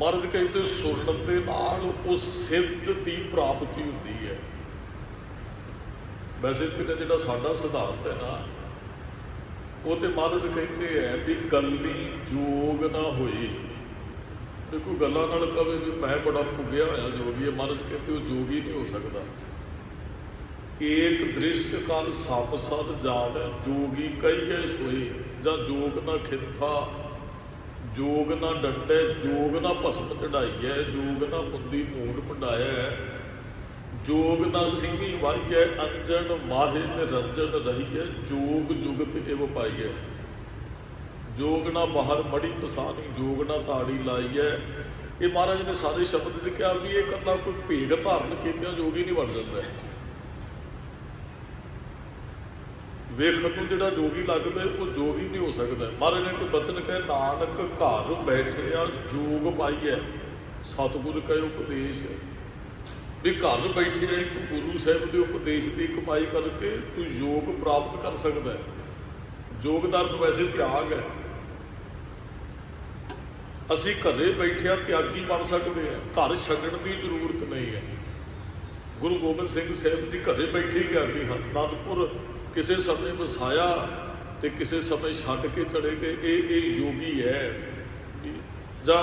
महाराज कहते सुनन दे नाल वो सिद्ध की प्राप्ति होती है। वैसे तो जो साडा सिद्धांत है ना, वो तो महाराज कहते हैं भी गल्ली जोग ना होई। कोई गल्लां नाल कहे भी मैं बड़ा भुगया होया जोगी है, महाराज कहते वो जोगी नहीं हो सकता। एक दृष्ट काल सप सद जान जोगी कहिए सोई, जा जोग ना खिथा जोग ना डंडे जोग ना भस्म चढ़ाई है, जोग ना मुंदी मूड मंडाया है, जोग ना सिंगी वाही है, अंजन माहे निरंजन रही है, जोग जुगत एव पाई है, जोग ना बाहर मड़ी पसानी जोग ना ताड़ी लाई है। ये महाराज ने सारे शब्द से कहा भी ये कला कोई भेड़ धारण कीतियां जोगी नहीं बन जाता है। वेखण नूं जिहड़ा जोगी लगदा है वो जोगी नहीं हो सकता। महाराज ने तो बचन कहे नानक घर बैठिया जोग पाईए, सतगुर कहे उपदेश भी घर बैठे तू गुरु साहब के उपदेश की कमाई करके तू योग प्राप्त कर सकता है। योग का अर्थ वैसे त्याग है। असी घरे बैठिया त्यागी बन सकते हैं, घर छड्डण की जरूरत नहीं है। गुरु गोबिंद सिंह साहब जी घरे बैठे त्यागी हैं। आनंदपुर किसी समय वसाया तो किसी समय छड्ड के चले गए, ये योगी है। जा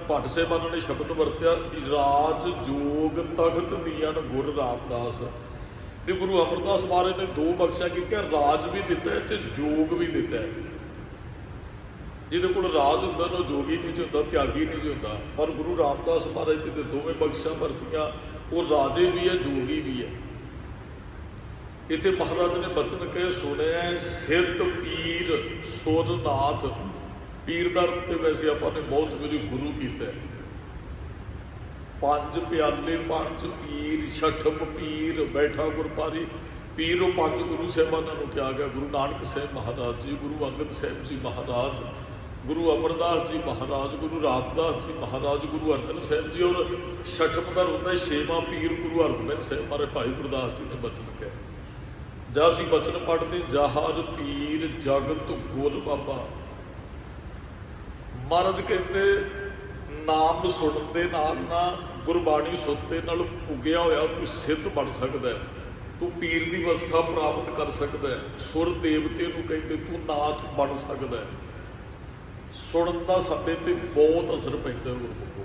भट्ट साहिबान ने शब्द वरत्या राज जोग तख्त दियन गुर रामदास। भी गुरु अमरदास महाराज ने दो बख्शा की, राज भी दिता है तो जोग भी दिता है। जिहदे कोल राज हुंदा ना जोगी नहीं जी हुंदा, त्यागी नहीं जी हुंदा। पर गुरु रामदास महाराज जी ने दोवें बख्शा वरतियां, वो राजे भी है जोगी भी है। इत्थे महाराज ने बचन कहे सुने सिद्ध पीर सुरनाथ। पीर का अर्थ तो वैसे आपने बहुत मेरी गुरु किया। पंज प्याले पंज पीर छठम पीर बैठा गुरपारी। पीर वो पंज गुरु साहिबानों को क्या गया, गुरु नानक साहब महाराज जी, गुरु अंगद साहब जी महाराज, गुरु अमरदास जी महाराज, गुरु रामदास जी महाराज, गुरु अर्जन साहब जी, और छठम का होंगे छेवां पीर गुरु हरगोबिंद साहब महाराज भाई गुरदास जी ने बचन कहा। जा असीं बचन पढ़ते जहर पीर जगत गुर बाबा। महाराज कहते नाम सुनते नाल ना गुरबाणी सुनते नाल पुगया होया तू सिद्ध बन सकता है, तू पीर की अवस्था प्राप्त कर सकता है। सुर देवते नूं कहते तू नाथ बन सकता है। सुनन का साडे ते बहुत असर पैंदा गुरमुखो।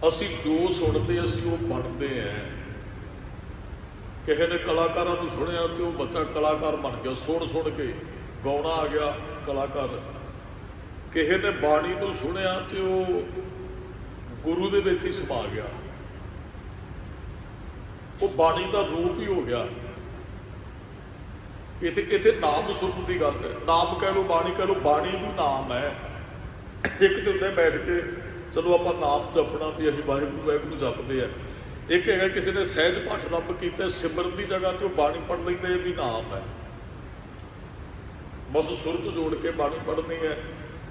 असीं जो सुनते असीं वो बनते हैं। किसी ने कलाकारों को सुनिया तो वह बच्चा कलाकार बन गया, सुन सुन के गाउणा आ गया कलाकार। किसी ने बाणी को सुनिया तो गुरु दे विच ही समा गया, वो बाणी का रूप ही हो गया। इत्थे इत्थे नाम सुनने की गल है। नाम कह लो बाणी कह लो, बाणी भी नाम है। एक तो होंदा बैठ के चलो आप नाम जपना भी असीं वाहिगुरू वाहिगुरू जपते हैं। एक है किसी ने सहज पाठ रब किया सिमरन की जगह तो बाणी पढ़ लेंगे, ये भी नाम है। बस सुरत जोड़ के बाणी पढ़नी है।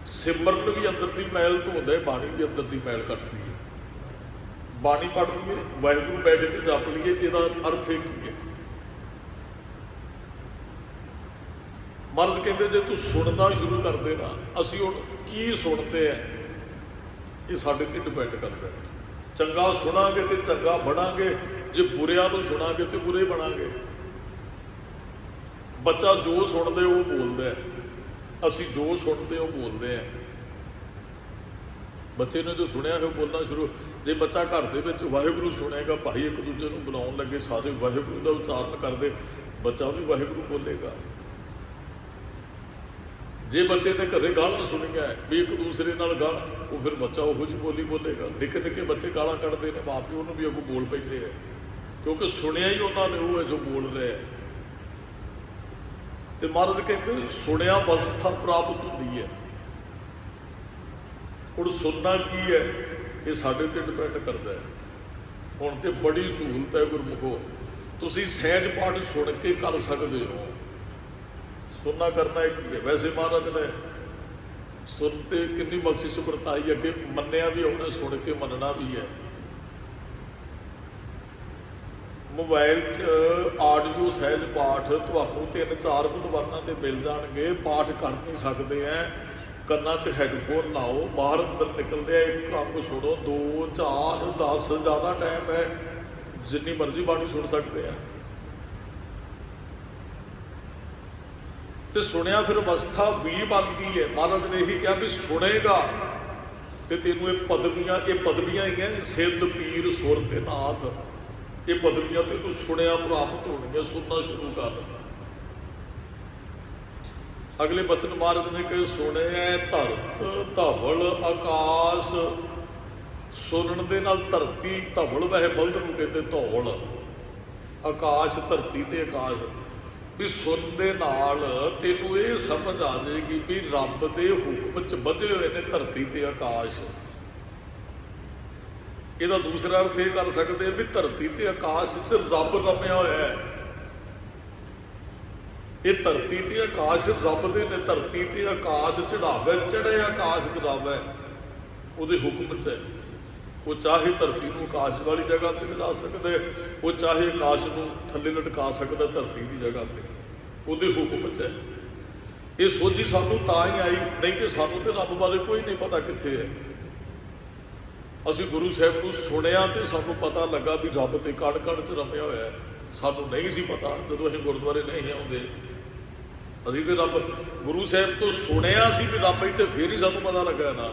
सिमरन भी अंदर की मैल धोंदा है, बाणी भी अंदर की मैल कटती है। बाणी पढ़ लीए वाहिगुरू बैठ के जप लीए, इसका अर्थ एक ही है। मर्ज कहते जो तू सुनना शुरू कर देना, असी हुण की सुनते हैं ये साडे ते डिपेंड करता है। चंगा सुनांगे तो चंगा बनांगे, जे बुरिया तो सुनांगे तो बुरे बनांगे। बच्चा जो सुनते वो बोलता है, असी जो सुनते वो बोलते हैं। बच्चे ने जो सुनिया वो बोलना शुरू। जे बच्चा घर के वाहिगुरू सुनेगा, भाई एक दूजे को बुलाने लगे सारे वाहिगुरू का उच्चारण करते, बच्चा भी वाहिगुरू बोलेगा। जे बच्चे ने घरे गालां सुनिया भी एक दूसरे नाल गाल, वो फिर बच्चा उहो जी बोली बोलेगा। निक्के निक्के बच्चे गालां कढ़ते हैं, माँ प्यो नूं भी अगों बोल पैंदे हैं, क्योंकि सुनिया ही उन्होंने वो है जो बोल रहे हैं। तो महाराज कहते सुनिया अवस्था प्राप्त होती है। हुण सुनना की है ये साडे ते डिपेंड करता है। हुण तो बड़ी सहूलत है गुरमुखो, तुसीं सहज पाठ सुन के कर सकते हो। सुनना करना एक ही है। वैसे महाराज ने सुनते कितनी बख्शिश वरताई है कि मन्निया भी उन्हें सुन के मनना भी है। मोबाइल आडियो सहज पाठ तो 3-4 बुधवारों से मिल जाएंगे, पाठ कर नहीं सकते हैं। ਕੰਨਾਂ 'ਚ ਹੈਡਫੋਨ ਲਾਓ, ਬਾਹਰ ਅੰਦਰ ਨਿਕਲਦੇ ਆ ਇੱਕ ਕੰਮ ਸੁਣੋ, 2 4 10 ਜ਼ਿਆਦਾ ਟਾਈਮ ਹੈ, ਜਿੰਨੀ ਮਰਜ਼ੀ ਬਾਣੀ ਸੁਣ ਸਕਦੇ ਆ। ਤੇ ਸੁਣਿਆ ਫਿਰ ਅਵਸਥਾ ਵੀ ਬਣਦੀ ਹੈ। ਮਹਾਰਾਜ ਨੇ ਇਹੀ ਕਿਹਾ ਵੀ ਸੁਣੇਗਾ ਤੇ ਤੈਨੂੰ ਇਹ ਪਦਵੀਆਂ ਹੀ ਹੈ, ਸਿੱਧ ਪੀਰ ਸੁਰ ਤੇ ਨਾਥ, ਇਹ ਪਦਵੀਆਂ ਤੇ ਤੂੰ ਸੁਣਿਆ ਪ੍ਰਾਪਤ ਹੋਣਗੀਆਂ। ਸੁਣਨਾ ਸ਼ੁਰੂ ਕਰ। ਅਗਲੇ ਬਚਨ ਮਹਾਰਾਜ ਨੇ ਕਹੇ, ਸੁਣਿਆ ਧਰਤ ਧਵਲ ਆਕਾਸ਼। ਸੁਣਨ ਦੇ ਨਾਲ ਧਰਤੀ, ਧਵਲ ਵੈਸੇ ਬਲਦ ਨੂੰ ਕਹਿੰਦੇ ਧੌਲ, ਆਕਾਸ਼ ਧਰਤੀ ਤੇ ਆਕਾਸ਼, ਵੀ ਸੁਣਨ ਦੇ ਨਾਲ ਤੈਨੂੰ ਇਹ ਸਮਝ ਆ ਜਾਏਗੀ ਵੀ ਰੱਬ ਦੇ ਹੁਕਮ 'ਚ ਬੱਝੇ ਹੋਏ ਨੇ ਧਰਤੀ ਤੇ ਆਕਾਸ਼। ਇਹਦਾ ਦੂਸਰਾ ਅਰਥ ਇਹ ਕਰ ਸਕਦੇ ਵੀ ਧਰਤੀ ਤੇ ਆਕਾਸ਼ 'ਚ ਰੱਬ ਰਮਿਆ ਹੋਇਆ ਹੈ। ਇਹ ਧਰਤੀ ਤੇ ਆਕਾਸ਼ ਰੱਬ ਦੇ ਨੇ। ਧਰਤੀ ਤੇ ਆਕਾਸ਼ ਚੜਾਵੇ, ਚੜੇ ਆਕਾਸ਼ ਗਿਰਾਵੇ, ਉਹਦੇ ਹੁਕਮ 'ਚ ਹੈ। ਉਹ ਚਾਹੇ ਧਰਤੀ ਨੂੰ ਆਕਾਸ਼ ਵਾਲੀ ਜਗ੍ਹਾ ਤੇ ਲਿਜਾ ਸਕਦੇ, ਉਹ ਚਾਹੇ ਆਕਾਸ਼ ਨੂੰ ਥੱਲੇ ਲਟਕਾ ਸਕਦਾ ਧਰਤੀ ਦੀ ਜਗ੍ਹਾ ਤੇ, ਉਹਦੇ ਹੁਕਮ 'ਚ ਹੈ। ਇਹ ਸੋਝੀ ਸਾਨੂੰ ਤਾਂ ਹੀ ਆਈ, ਨਹੀਂ ਤੇ ਸਾਨੂੰ ਤੇ ਰੱਬ ਬਾਰੇ ਕੋਈ ਨਹੀਂ ਪਤਾ ਕਿੱਥੇ ਹੈ। ਅਸੀਂ ਗੁਰੂ ਸਾਹਿਬ ਨੂੰ ਸੁਣਿਆ ਤੇ ਸਾਨੂੰ ਪਤਾ ਲੱਗਾ ਵੀ ਰੱਬ ਤੇ ਕਣ ਕਣ 'ਚ ਰਮਿਆ ਹੋਇਆ ਹੈ। ਸਾਨੂੰ ਨਹੀਂ ਸੀ ਪਤਾ ਜਦੋਂ ਅਸੀਂ ਗੁਰਦੁਆਰੇ ਨਹੀਂ ਆਉਂਦੇ। ਅਸੀਂ ਤੇ ਰੱਬ ਗੁਰੂ ਸਾਹਿਬ ਤੋਂ ਸੁਣਿਆ ਸੀ ਵੀ ਰੱਬ ਇੱਥੇ, ਫੇਰ ਹੀ ਸਾਨੂੰ ਪਤਾ ਲੱਗਾ ਨਾ।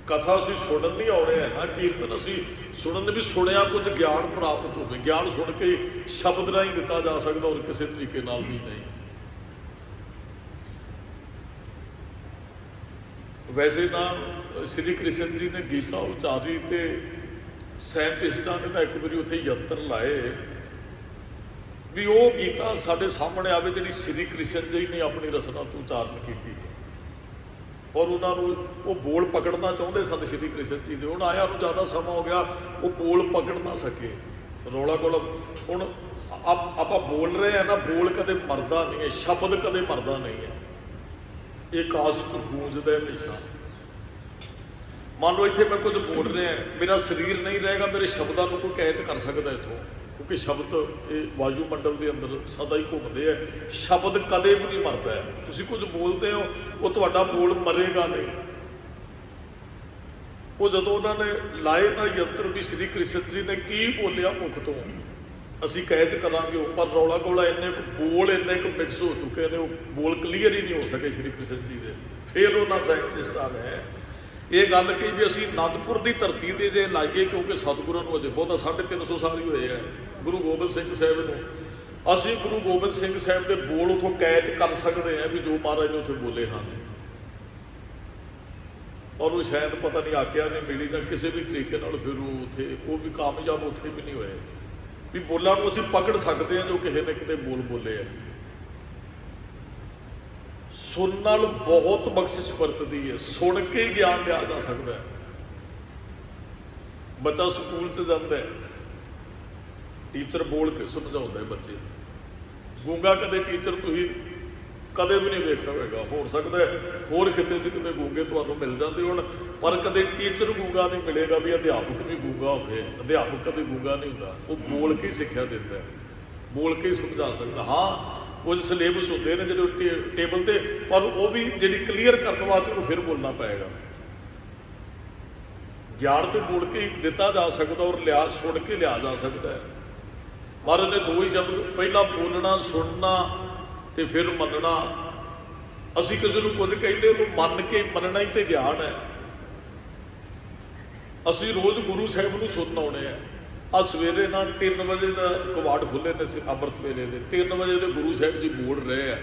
ਕਥਾ ਅਸੀਂ ਸੁਣਨ ਨਹੀਂ ਆਉਣੇ ਹੈ ਨਾ, ਕੀਰਤਨ ਅਸੀਂ ਸੁਣਨ ਵੀ ਸੁਣਿਆ, ਕੁਝ ਗਿਆਨ ਪ੍ਰਾਪਤ ਹੋਵੇ। ਗਿਆਨ ਸੁਣ ਕੇ ਸ਼ਬਦ ਰਾਹੀਂ ਦਿੱਤਾ ਜਾ ਸਕਦਾ, ਹੋਰ ਕਿਸੇ ਤਰੀਕੇ ਨਾਲ ਵੀ ਨਹੀਂ। ਵੈਸੇ ਨਾ ਸ਼੍ਰੀ ਕ੍ਰਿਸ਼ਨ ਜੀ ਨੇ ਗੀਤਾ ਉਚਾਰੀ ਤੇ ਸਾਇੰਟਿਸਟਾਂ ਨੇ ਨਾ ਇੱਕ ਵਾਰੀ ਉੱਥੇ ਯੰਤਰ ਲਾਏ ਵੀ ਉਹ ਗੀਤਾ ਸਾਡੇ ਸਾਹਮਣੇ ਆਵੇ ਜਿਹੜੀ ਸ਼੍ਰੀ ਕ੍ਰਿਸ਼ਨ ਜੀ ਨੇ ਆਪਣੀ ਰਚਨਾ ਤੋਂ ਉਚਾਰਨ ਕੀਤੀ ਹੈ। ਔਰ ਉਹਨਾਂ ਨੂੰ ਉਹ ਬੋਲ ਪਕੜਨਾ ਚਾਹੁੰਦੇ ਸਨ ਸ਼੍ਰੀ ਕ੍ਰਿਸ਼ਨ ਜੀ ਦੇ। ਹੁਣ ਆਇਆ ਨੂੰ ਜ਼ਿਆਦਾ ਸਮਾਂ ਹੋ ਗਿਆ, ਉਹ ਬੋਲ ਪਕੜ ਨਾ ਸਕੇ। ਰੌਲਾ ਗੋਲਾ ਹੁਣ ਆਪਾਂ ਬੋਲ ਰਹੇ ਹਾਂ ਨਾ, ਬੋਲ ਕਦੇ ਮਰਦਾ ਨਹੀਂ ਹੈ, ਸ਼ਬਦ ਕਦੇ ਮਰਦਾ ਨਹੀਂ ਹੈ, ਇਹ ਆਕਾਸ਼ 'ਚ ਗੂੰਜਦਾ ਹਮੇਸ਼ਾ। ਮੰਨ ਲਓ ਇੱਥੇ ਮੈਂ ਕੁਝ ਬੋਲ ਰਿਹਾ, ਮੇਰਾ ਸਰੀਰ ਨਹੀਂ ਰਹੇਗਾ, ਮੇਰੇ ਸ਼ਬਦਾਂ ਨੂੰ ਕੋਈ ਕੈਚ ਕਰ ਸਕਦਾ ਇੱਥੋਂ, ਕਿਉਂਕਿ ਸ਼ਬਦ ਇਹ ਵਾਯੂਮੰਡਲ ਦੇ ਅੰਦਰ ਸਦਾ ਹੀ ਘੁੰਮਦੇ ਆ। ਸ਼ਬਦ ਕਦੇ ਵੀ ਨਹੀਂ ਮਰਦਾ ਹੈ। ਤੁਸੀਂ ਕੁਝ ਬੋਲਦੇ ਹੋ, ਉਹ ਤੁਹਾਡਾ ਬੋਲ ਮਰੇਗਾ ਨਹੀਂ। ਉਹ ਜਦੋਂ ਉਹਨਾਂ ਨੇ ਲਾਏ ਨਾ ਯੰਤਰ ਵੀ ਸ਼੍ਰੀ ਕ੍ਰਿਸ਼ਨ ਜੀ ਨੇ ਕੀ ਬੋਲਿਆ ਮੁਖ ਤੋਂ, ਅਸੀਂ ਕੈਚ ਕਰਾਂਗੇ ਉਹ, ਪਰ ਰੌਲਾ ਗੋਲਾ ਇੰਨੇ ਕੁ ਬੋਲ ਇੰਨੇ ਕੁ ਮਿਕਸ ਹੋ ਚੁੱਕੇ ਨੇ, ਉਹ ਬੋਲ ਕਲੀਅਰ ਹੀ ਨਹੀਂ ਹੋ ਸਕੇ ਸ਼੍ਰੀ ਕ੍ਰਿਸ਼ਨ ਜੀ ਦੇ। ਫਿਰ ਉਹਨਾਂ ਸਾਇੰਟਿਸਟਾਂ ਨੇ ਇਹ ਗੱਲ ਕਹੀ ਵੀ ਅਸੀਂ ਅਨੰਦਪੁਰ ਦੀ ਧਰਤੀ ਤੇ ਜੇ ਲਾਈਏ, ਕਿਉਂਕਿ ਸਤਿਗੁਰਾਂ ਨੂੰ ਅਜੇ ਬਹੁਤਾ 350 ਸਾਲ ਹੀ ਹੋਏ ਆ ਗੁਰੂ ਗੋਬਿੰਦ ਸਿੰਘ ਸਾਹਿਬ ਨੂੰ, ਅਸੀਂ ਗੁਰੂ ਗੋਬਿੰਦ ਸਿੰਘ ਸਾਹਿਬ ਦੇ ਬੋਲ ਉੱਥੋਂ ਕੈਚ ਕਰ ਸਕਦੇ ਹਾਂ ਵੀ ਜੋ ਮਹਾਰਾਜ ਨੇ ਉੱਥੇ ਬੋਲੇ ਹਨ। ਔਰ ਉਹ ਸ਼ਾਇਦ ਪਤਾ ਨਹੀਂ ਆਗਿਆ ਨਹੀਂ ਮਿਲੀ ਤਾਂ ਕਿਸੇ ਵੀ ਤਰੀਕੇ ਨਾਲ ਫਿਰ ਉਹ ਉੱਥੇ ਉਹ ਵੀ ਕਾਮਯਾਬ ਉੱਥੇ ਵੀ ਨਹੀਂ ਹੋਏ ਵੀ ਬੋਲਾਂ ਨੂੰ ਅਸੀਂ ਪਕੜ ਸਕਦੇ ਹਾਂ ਜੋ ਕਿਸੇ ਨੇ ਕਿਤੇ ਬੋਲ ਬੋਲੇ ਆ। ਸੁਣਨ ਨਾਲ ਬਹੁਤ ਬਖਸ਼ਿਸ਼ ਵਰਤਦੀ ਹੈ। ਸੁਣ ਕੇ ਹੀ ਗਿਆਨ ਲਿਆ ਜਾ ਸਕਦਾ ਹੈ। ਬੱਚਾ ਸਕੂਲ 'ਚ ਜਾਂਦਾ ਹੈ, ਟੀਚਰ ਬੋਲ ਕੇ ਸਮਝਾਉਂਦਾ ਹੈ ਬੱਚੇ। ਗੂੰਗਾ ਕਦੇ ਟੀਚਰ ਤੁਸੀਂ ਕਦੇ ਵੀ ਨਹੀਂ ਵੇਖਿਆ ਹੋਵੇਗਾ, ਹੋ ਸਕਦਾ ਹੋਰ ਖਿੱਤੇ 'ਚ ਕਿਤੇ ਗੂੰਗੇ ਤੁਹਾਨੂੰ ਮਿਲ ਜਾਂਦੇ ਹੋਣ, ਪਰ ਕਦੇ ਟੀਚਰ ਗੂੰਗਾ ਨਹੀਂ ਮਿਲੇਗਾ ਵੀ ਅਧਿਆਪਕ ਵੀ ਗੂੰਗਾ ਹੋਵੇ। ਅਧਿਆਪਕ ਕਦੇ ਗੂੰਗਾ ਨਹੀਂ ਹੁੰਦਾ, ਉਹ ਬੋਲ ਕੇ ਸਿੱਖਿਆ ਦਿੰਦਾ ਹੈ, ਬੋਲ ਕੇ ਹੀ ਸਮਝਾ ਸਕਦਾ। ਹਾਂ ਕੁਝ ਸਿਲੇਬਸ ਹੁੰਦੇ ਨੇ ਜਿਹੜੇ ਟੇਬਲ ਤੇ, ਪਰ ਉਹ ਵੀ ਜਿਹੜੀ ਕਲੀਅਰ ਕਰਨ ਵਾਸਤੇ ਉਹਨੂੰ ਫਿਰ ਬੋਲਣਾ ਪਏਗਾ। ਗਿਆਨ ਤੇ ਬੋਲ ਕੇ ਹੀ ਦਿੱਤਾ ਜਾ ਸਕਦਾ ਔਰ ਲਿਆ ਸੁਣ ਕੇ ਲਿਆ ਜਾ ਸਕਦਾ ਹੈ। ਮਹਾਰਾਜ ਨੇ 2 ਹੀ ਸ਼ਬਦ, ਪਹਿਲਾਂ ਬੋਲਣਾ, ਸੁਣਨਾ ਤੇ ਫਿਰ ਮੰਨਣਾ। ਅਸੀਂ ਕਿਸੇ ਨੂੰ ਕੁਝ ਕਹਿੰਦੇ ਉਹਨੂੰ ਮੰਨ ਕੇ ਮੰਨਣਾ ਹੀ ਤੇ ਗਿਆਨ ਹੈ। ਅਸੀਂ ਰੋਜ਼ ਗੁਰੂ ਸਾਹਿਬ ਨੂੰ ਸੁਣਨ ਆਉਣੇ ਆ। ਆ ਸਵੇਰੇ ਨਾ 3 ਵਜੇ ਦਾ ਕਵਾੜ ਖੁੱਲੇ ਨੇ ਅੰਮ੍ਰਿਤ ਵੇਲੇ ਦੇ, 3 ਵਜੇ ਦੇ ਗੁਰੂ ਸਾਹਿਬ ਜੀ ਬੋਲ ਰਹੇ ਆ।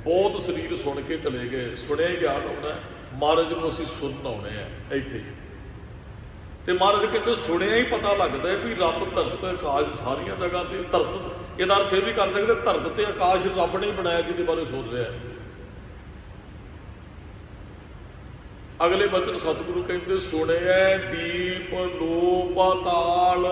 ਬਹੁਤ ਸਰੀਰ ਸੁਣ ਕੇ ਚਲੇ ਗਏ, ਸੁਣਿਆ ਹੀ ਗਿਆਨ ਆਉਣਾ। ਮਹਾਰਾਜ ਨੂੰ ਅਸੀਂ ਸੁਣਨ ਆਉਣੇ ਆ ਇੱਥੇ। ਤੇ ਮਹਾਰਾਜ ਕਹਿੰਦੇ ਸੁਣਿਆ ਹੀ ਪਤਾ ਲੱਗਦਾ ਹੈ ਵੀ ਰੱਬ ਧਰਤ ਆਕਾਸ਼ ਸਾਰੀਆਂ ਜਗ੍ਹਾ ਤੇ। ਧਰਤ ਇਹਦਾ ਅਰਥ ਇਹ ਵੀ ਕਰ ਸਕਦੇ ਧਰਤ ਤੇ ਆਕਾਸ਼ ਰੱਬ ਨੇ ਹੀ ਬਣਾਇਆ, ਜਿਹਦੇ ਬਾਰੇ ਸੁਣ ਰਿਹਾ। ਅਗਲੇ ਬਚਨ ਸਤਿਗੁਰੂ ਕਹਿੰਦੇ ਸੁਣਿਆ ਦੀਪ ਲੋ ਪਾਤਾਲ।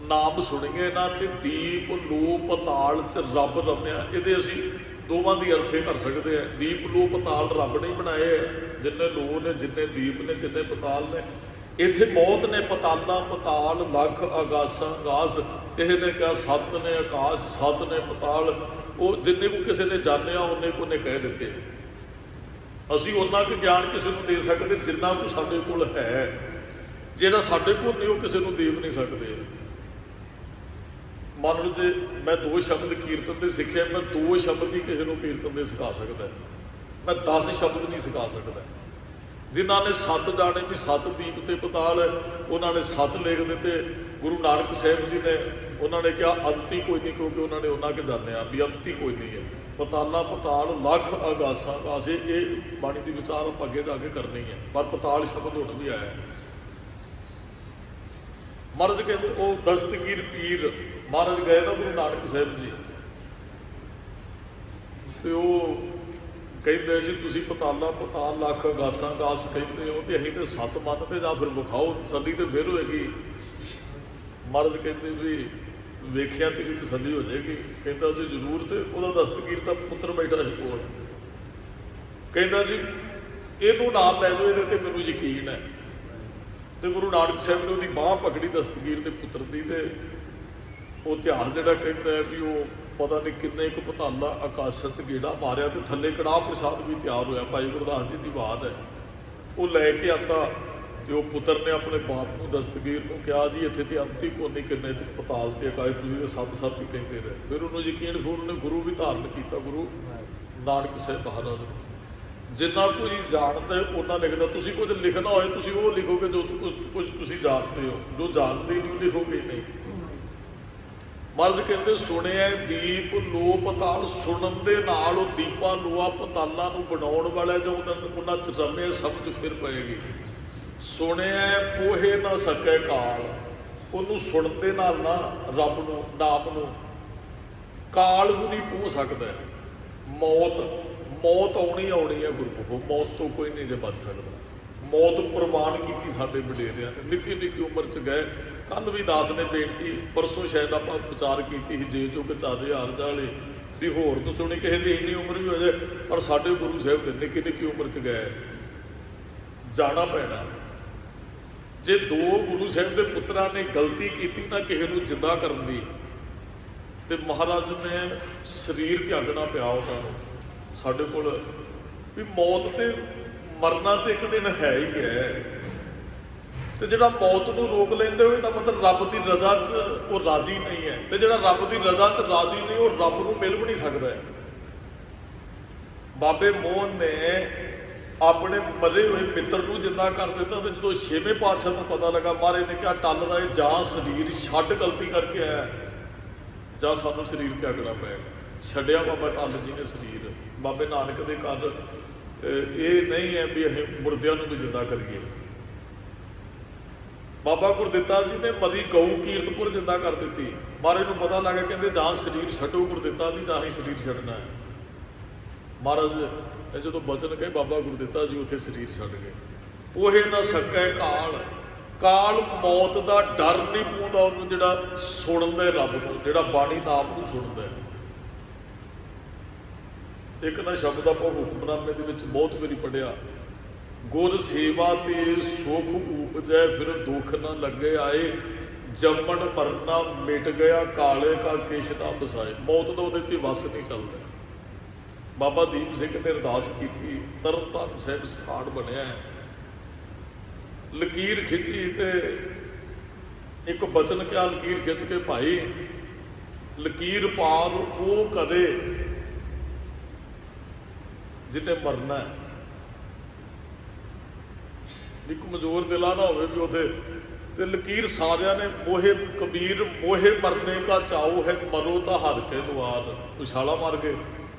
ਨਾਮ ਸੁਣੀਏ ਨਾ ਤੇ ਦੀਪ ਲੋ ਪਾਤਾਲ 'ਚ ਰੱਬ ਰਮਿਆ। ਇਹਦੇ ਅਸੀਂ ਦੋਵਾਂ ਦੀ ਅਰਥੇ ਕਰ ਸਕਦੇ ਆ। ਦੀਪ ਲੋ ਪਾਤਾਲ ਰੱਬ ਨੇ ਬਣਾਏ, ਜਿੰਨੇ ਲੋ ਨੇ, ਜਿੰਨੇ ਦੀਪ ਨੇ, ਜਿੰਨੇ ਪਾਤਾਲ ਨੇ। ਇੱਥੇ ਬਹੁਤ ਨੇ ਪਤਾਲਾਂ, ਪਤਾਲ ਲੱਖ ਆਗਾਸਾਂ ਆਗਾਸ। ਕਿਸੇ ਨੇ ਕਿਹਾ 7 ਨੇ ਆਕਾਸ਼, 7 ਨੇ ਪਤਾਲ। ਉਹ ਜਿੰਨੇ ਕੁ ਕਿਸੇ ਨੇ ਜਾਣਿਆ ਉਹਨੇ ਕੋ ਨੇ ਕਹਿ ਦਿੱਤੇ। ਅਸੀਂ ਉਹਨਾਂ ਕੁ ਗਿਆਨ ਕਿਸੇ ਨੂੰ ਦੇ ਸਕਦੇ ਜਿੰਨਾ ਕੁ ਸਾਡੇ ਕੋਲ ਹੈ। ਜਿਹੜਾ ਸਾਡੇ ਕੋਲ ਨਹੀਂ ਉਹ ਕਿਸੇ ਨੂੰ ਦੇ ਵੀ ਨਹੀਂ ਸਕਦੇ। ਮੰਨ ਲਓ ਜੇ ਮੈਂ 2 ਸ਼ਬਦ ਕੀਰਤਨ ਦੇ ਸਿੱਖਿਆ, ਮੈਂ 2 ਸ਼ਬਦ ਹੀ ਕਿਸੇ ਨੂੰ ਕੀਰਤਨ ਦੇ ਸਿਖਾ ਸਕਦਾ, ਮੈਂ 10 ਸ਼ਬਦ ਨਹੀਂ ਸਿਖਾ ਸਕਦਾ। ਜਿਨ੍ਹਾਂ ਨੇ 7 ਜਾਣੇ ਵੀ 7 ਦੀਪ ਤੇ ਪਤਾਲ, ਉਹਨਾਂ ਨੇ 7 ਲਿਖ ਦਿੱਤੇ। ਗੁਰੂ ਨਾਨਕ ਸਾਹਿਬ ਜੀ ਨੇ ਉਹਨਾਂ ਨੇ ਕਿਹਾ ਅੰਤੀ ਕੋਈ ਨਹੀਂ, ਕਿਉਂਕਿ ਉਹਨਾਂ ਨੇ ਉਹਨਾਂ ਕੇ ਜਾਣਿਆ ਵੀ ਅੰਤੀ ਕੋਈ ਨਹੀਂ ਹੈ। ਪਤਾਲਾਂ ਪਤਾਲ ਲੱਖ ਆਗਾਸਾਂ ਆਗਾਸੇ, ਇਹ ਬਾਣੀ ਦੀ ਵਿਚਾਰ ਆਪਾਂ ਅੱਗੇ ਜਾ ਕੇ ਕਰਨੀ ਹੈ। ਪਰ ਪਤਾਲ ਸ਼ਬਦ ਹੁਣ ਵੀ ਆਇਆ। ਮਹਾਰਾਜ ਕਹਿੰਦੇ ਉਹ ਦਸਤਗੀਰ ਪੀਰ, ਮਹਾਰਾਜ ਗਏ ਨਾ ਗੁਰੂ ਨਾਨਕ ਸਾਹਿਬ ਜੀ, ਤੇ ਉਹ ਕਹਿੰਦੇ ਜੀ ਤੁਸੀਂ ਪਤਾਲਾਂ ਪਤਾਲ ਲੱਖ ਆਗਾਸਾਂ ਆਗਾਸ ਕਹਿੰਦੇ ਹੋ ਤੇ ਅਸੀਂ ਤੇ 7 ਮੰਨਦੇ, ਜਾਂ ਫਿਰ ਵਿਖਾਓ ਤਸੱਲੀ ਤੇ ਫਿਰ ਹੋਏਗੀ। ਮਹਾਰਾਜ ਕਹਿੰਦੇ ਵੀ ਵੇਖਿਆ ਤੇਰੀ ਤਸੱਲੀ ਹੋ ਜਾਏਗੀ। ਕਹਿੰਦਾ ਜੀ ਜ਼ਰੂਰ। ਤੇ ਉਹਦਾ ਦਸਤਗੀਰ ਦਾ ਪੁੱਤਰ ਬੈਠਾ ਸੀ ਕੋਲ, ਕਹਿੰਦਾ ਜੀ ਇਹਨੂੰ ਨਾਲ ਲੈ ਜਾਓ, ਇਹਦੇ ਤੇ ਮੈਨੂੰ ਯਕੀਨ ਹੈ। ਤੇ ਗੁਰੂ ਨਾਨਕ ਸਾਹਿਬ ਨੇ ਉਹਦੀ ਬਾਂਹ ਪਕੜੀ ਦਸਤਗੀਰ ਦੇ ਪੁੱਤਰ ਦੀ, ਤੇ ਉਹ ਇਤਿਹਾਸ ਜਿਹੜਾ ਕਹਿੰਦਾ ਹੈ ਵੀ ਉਹ ਪਤਾ ਨਹੀਂ ਕਿੰਨੇ ਕੁ ਪਤਾਲਾ ਆਕਾਸ਼ 'ਚ ਗੇੜਾ ਮਾਰਿਆ ਤੇ ਥੱਲੇ ਕੜਾਹ ਪ੍ਰਸ਼ਾਦ ਵੀ ਤਿਆਰ ਹੋਇਆ। ਭਾਈ ਗੁਰਦਾਸ ਜੀ ਦੀ ਬਾਤ ਹੈ। ਉਹ ਲੈ ਕੇ ਆਉਂਦਾ ਤੇ ਉਹ ਪੁੱਤਰ ਨੇ ਆਪਣੇ ਬਾਪ ਨੂੰ ਦਸਤਗੀਰ ਨੂੰ ਕਿਹਾ ਜੀ ਇੱਥੇ ਤੇ ਅੰਤੀ ਕੋਨੀ ਕਿੰਨੇ ਤੇ ਪਤਾਲ ਤੇ ਆਕਾਸ਼, ਤੁਸੀਂ ਤੇ 7-7 ਹੀ ਕਹਿੰਦੇ ਰਹੇ। ਫਿਰ ਉਹਨੂੰ ਯਕੀਨ, ਫਿਰ ਉਹਨੇ ਗੁਰੂ ਵੀ ਧਾਰਨ ਕੀਤਾ, ਗੁਰੂ ਨਾਨਕ ਸਾਹਿਬ ਮਹਾਰਾਜ ਨੂੰ। ਜਿੰਨਾ ਕੋਈ ਜਾਣਦਾ ਉਹਨਾਂ ਲਿਖਦਾ। ਤੁਸੀਂ ਕੁਝ ਲਿਖਣਾ ਹੋਏ ਤੁਸੀਂ ਉਹ ਲਿਖੋਗੇ ਜੋ ਕੁਝ ਤੁਸੀਂ ਜਾਣਦੇ ਹੋ, ਜੋ ਜਾਣਦੇ ਨਹੀਂ ਉਹ ਲਿਖੋਗੇ ਨਹੀਂ। ਮਹਾਰਾਜ ਕਹਿੰਦੇ ਸੁਣਿਆ ਦੀਪ ਲੋ ਪਤਾਲ, ਸੁਣਨ ਦੇ ਨਾਲ ਉਹ ਦੀਪਾਂ ਲੋਆ ਪਤਾਲਾਂ ਨੂੰ ਬਣਾਉਣ ਵਾਲਾ ਜੋ ਉਹਨਾਂ ਚ ਰਮੇ ਸਮਝ ਫਿਰ ਪਏਗੀ। ਸੁਣਿਆ ਪੋਹੇ ਨਾ ਸਕੇ ਕਾਲ, ਉਹਨੂੰ ਸੁਣਨ ਦੇ ਨਾਲ ਨਾ ਰੱਬ ਨੂੰ ਨਾਮ ਨੂੰ ਕਾਲ ਵੀ ਨਹੀਂ ਪੋਹ ਸਕਦਾ। ਮੌਤ ਆਉਣੀ ਆਉਣੀ ਹੈ ਗੁਰਮੁਖੋ, ਮੌਤ ਤੋਂ ਕੋਈ ਨਹੀਂ ਜੇ ਬਚ ਸਕਦਾ। ਮੌਤ ਕੁਰਬਾਨ ਕੀਤੀ ਸਾਡੇ ਵਡੇਰਿਆਂ ਨੇ, ਨਿੱਕੀ ਨਿੱਕੀ ਉਮਰ 'ਚ ਗਏ। ਕੱਲ ਵੀ ਦਾਸ ਨੇ ਬੇਨਤੀ, ਪਰਸੋਂ ਸ਼ਾਇਦ ਆਪਾਂ ਵਿਚਾਰ ਕੀਤੀ ਸੀ ਜੇ ਜੋ ਚਾਰੇ ਹਾਰ ਜਾਲੇ ਵੀ ਹੋਰ ਤੋਂ ਸੁਣੀ ਕਿਸੇ ਦੀ ਇੰਨੀ ਉਮਰ ਵੀ ਹੋ ਜਾਏ, ਪਰ ਸਾਡੇ ਗੁਰੂ ਸਾਹਿਬ ਦੇ ਨਿੱਕੀ ਨਿੱਕੀ ਉਮਰ 'ਚ ਗਏ। ਜਾਣਾ ਪੈਣਾ। ਜੇ 2 ਗੁਰੂ ਸਾਹਿਬ ਦੇ ਪੁੱਤਰਾਂ ਨੇ ਗਲਤੀ ਕੀਤੀ ਨਾ ਕਿਸੇ ਨੂੰ ਜਿੰਦਾ ਕਰਨ ਦੀ, ਤੇ ਮਹਾਰਾਜ ਨੇ ਸਰੀਰ ਤਿਆਗਣਾ ਪਿਆ ਉਹਨਾਂ ਨੂੰ। ਸਾਡੇ ਕੋਲ ਵੀ ਮੌਤ ਤੇ ਮਰਨਾ ਤੇ ਇੱਕ ਦਿਨ ਹੈ ਹੀ ਹੈ। ਤੇ ਜਿਹੜਾ ਮੌਤ ਨੂੰ ਰੋਕ ਲੈਂਦੇ ਹੋਏ ਤਾਂ ਮਤਲਬ ਰੱਬ ਦੀ ਰਜ਼ਾ 'ਚ ਉਹ ਰਾਜ਼ੀ ਨਹੀਂ ਹੈ। ਤੇ ਜਿਹੜਾ ਰੱਬ ਦੀ ਰਜ਼ਾ 'ਚ ਰਾਜ਼ੀ ਨਹੀਂ, ਉਹ ਰੱਬ ਨੂੰ ਮਿਲ ਵੀ ਨਹੀਂ ਸਕਦਾ। ਬਾਬੇ ਮੋਹਨ ਨੇ ਆਪਣੇ ਮਰੇ ਹੋਏ ਮਿੱਤਰ ਨੂੰ ਜਿੰਦਾ ਕਰ ਦਿੱਤਾ। ਤੇ ਜਦੋਂ 6ਵੇਂ ਪਾਤਸ਼ਾਹ ਨੂੰ ਪਤਾ ਲੱਗਾ, ਮਹਾਰਾਜ ਨੇ ਕਿਹਾ ਟਲ ਰਾਏ ਜਾਂ ਸਰੀਰ ਛੱਡ, ਗਲਤੀ ਕਰਕੇ ਆਇਆ, ਜਾਂ ਸਾਨੂੰ ਸਰੀਰ ਤਿਆਗਣਾ ਪਏਗਾ। ਛੱਡਿਆ ਬਾਬਾ ਟਲ ਜੀ ਨੇ ਸਰੀਰ। ਬਾਬੇ ਨਾਨਕ ਦੇ ਘਰ ਇਹ ਨਹੀਂ ਹੈ ਵੀ ਅਸੀਂ ਮੁਰਦਿਆਂ ਨੂੰ ਵੀ ਜਿੰਦਾ ਕਰੀਏ। ਬਾਬਾ ਗੁਰਦਿੱਤਾ ਜੀ ਨੇ ਮਰੀ ਗਊ ਕੀਰਤਪੁਰ ਜਿੰਦਾ ਕਰ ਦਿੱਤੀ। ਮਹਾਰਾਜ ਨੂੰ ਪਤਾ ਲੱਗਾ, ਕਹਿੰਦੇ ਜਾਂ ਸਰੀਰ ਛੱਡੋ ਗੁਰਦਿੱਤਾ ਜੀ, ਜਾਂ ਹੀ ਸਰੀਰ ਛੱਡਣਾ ਹੈ। ਮਹਾਰਾਜ ਨੇ ਜਦੋਂ ਬਚਨ ਕਹੇ, ਬਾਬਾ ਗੁਰਦਿੱਤਾ ਜੀ ਉੱਥੇ ਸਰੀਰ ਛੱਡ ਗਏ। ਪੋਹੇ ਨਾ ਸਕੈ ਕਾਲ ਮੌਤ ਦਾ ਡਰ ਨਹੀਂ ਪਾਉਂਦਾ ਉਹਨੂੰ ਜਿਹੜਾ ਸੁਣਦਾ ਰੱਬ ਨੂੰ, ਜਿਹੜਾ ਬਾਣੀ ਨਾਮ ਨੂੰ ਸੁਣਦਾ। ਇੱਕ ਨਾ ਸ਼ਬਦ ਆਪਾਂ ਹੁਕਮਨਾਮੇ ਦੇ ਵਿੱਚ ਬਹੁਤ ਵਾਰੀ ਪੜ੍ਹਿਆ, ਗੁਰ ਸੇਵਾ ਤੇ ਸੁਖ ਉਪਜੈ ਫਿਰ ਦੁੱਖ ਨਾ ਲੱਗੇ ਆਏ, ਜੰਮਣ ਮਰਨਾ ਮਿਟ ਗਿਆ ਕਾਲੇ ਕਾ ਕਿਛ ਨਾ ਬਸਾਏ। ਮੌਤ ਦਾ ਉਹਦੇ ਤੇ ਵਸ ਨਹੀਂ ਚੱਲਦਾ। ਬਾਬਾ ਦੀਪ ਸਿੰਘ ਨੇ ਅਰਦਾਸ ਕੀਤੀ, ਤਰਨਤਾਰਨ ਸਾਹਿਬ ਸਥਾਨ ਬਣਿਆ, ਲਕੀਰ ਖਿੱਚੀ ਤੇ ਇੱਕ ਬਚਨ ਕਿਹਾ, ਲਕੀਰ ਖਿੱਚ ਕੇ ਭਾਈ ਲਕੀਰ ਪਾਰ ਉਹ ਕਰੇ ਜਿਹਨੇ ਮਰਨਾ ਹੈ। ਵੀ ਕਮਜ਼ੋਰ ਦਿਲਾ ਨਾ ਹੋਵੇ ਵੀ ਉਹਦੇ ਤੇ ਲਕੀਰ ਸਾਰਿਆਂ ਨੇ ਮੋਹੇ ਕਬੀਰ ਮੋਹੇ ਮਰਨੇ ਕਾ ਚਾਉ ਹੈ, ਮਰੋ ਤਾਂ ਹਰ ਕੇ ਦੁਆਰ, ਉਛਾਲਾ ਮਾਰ ਕੇ।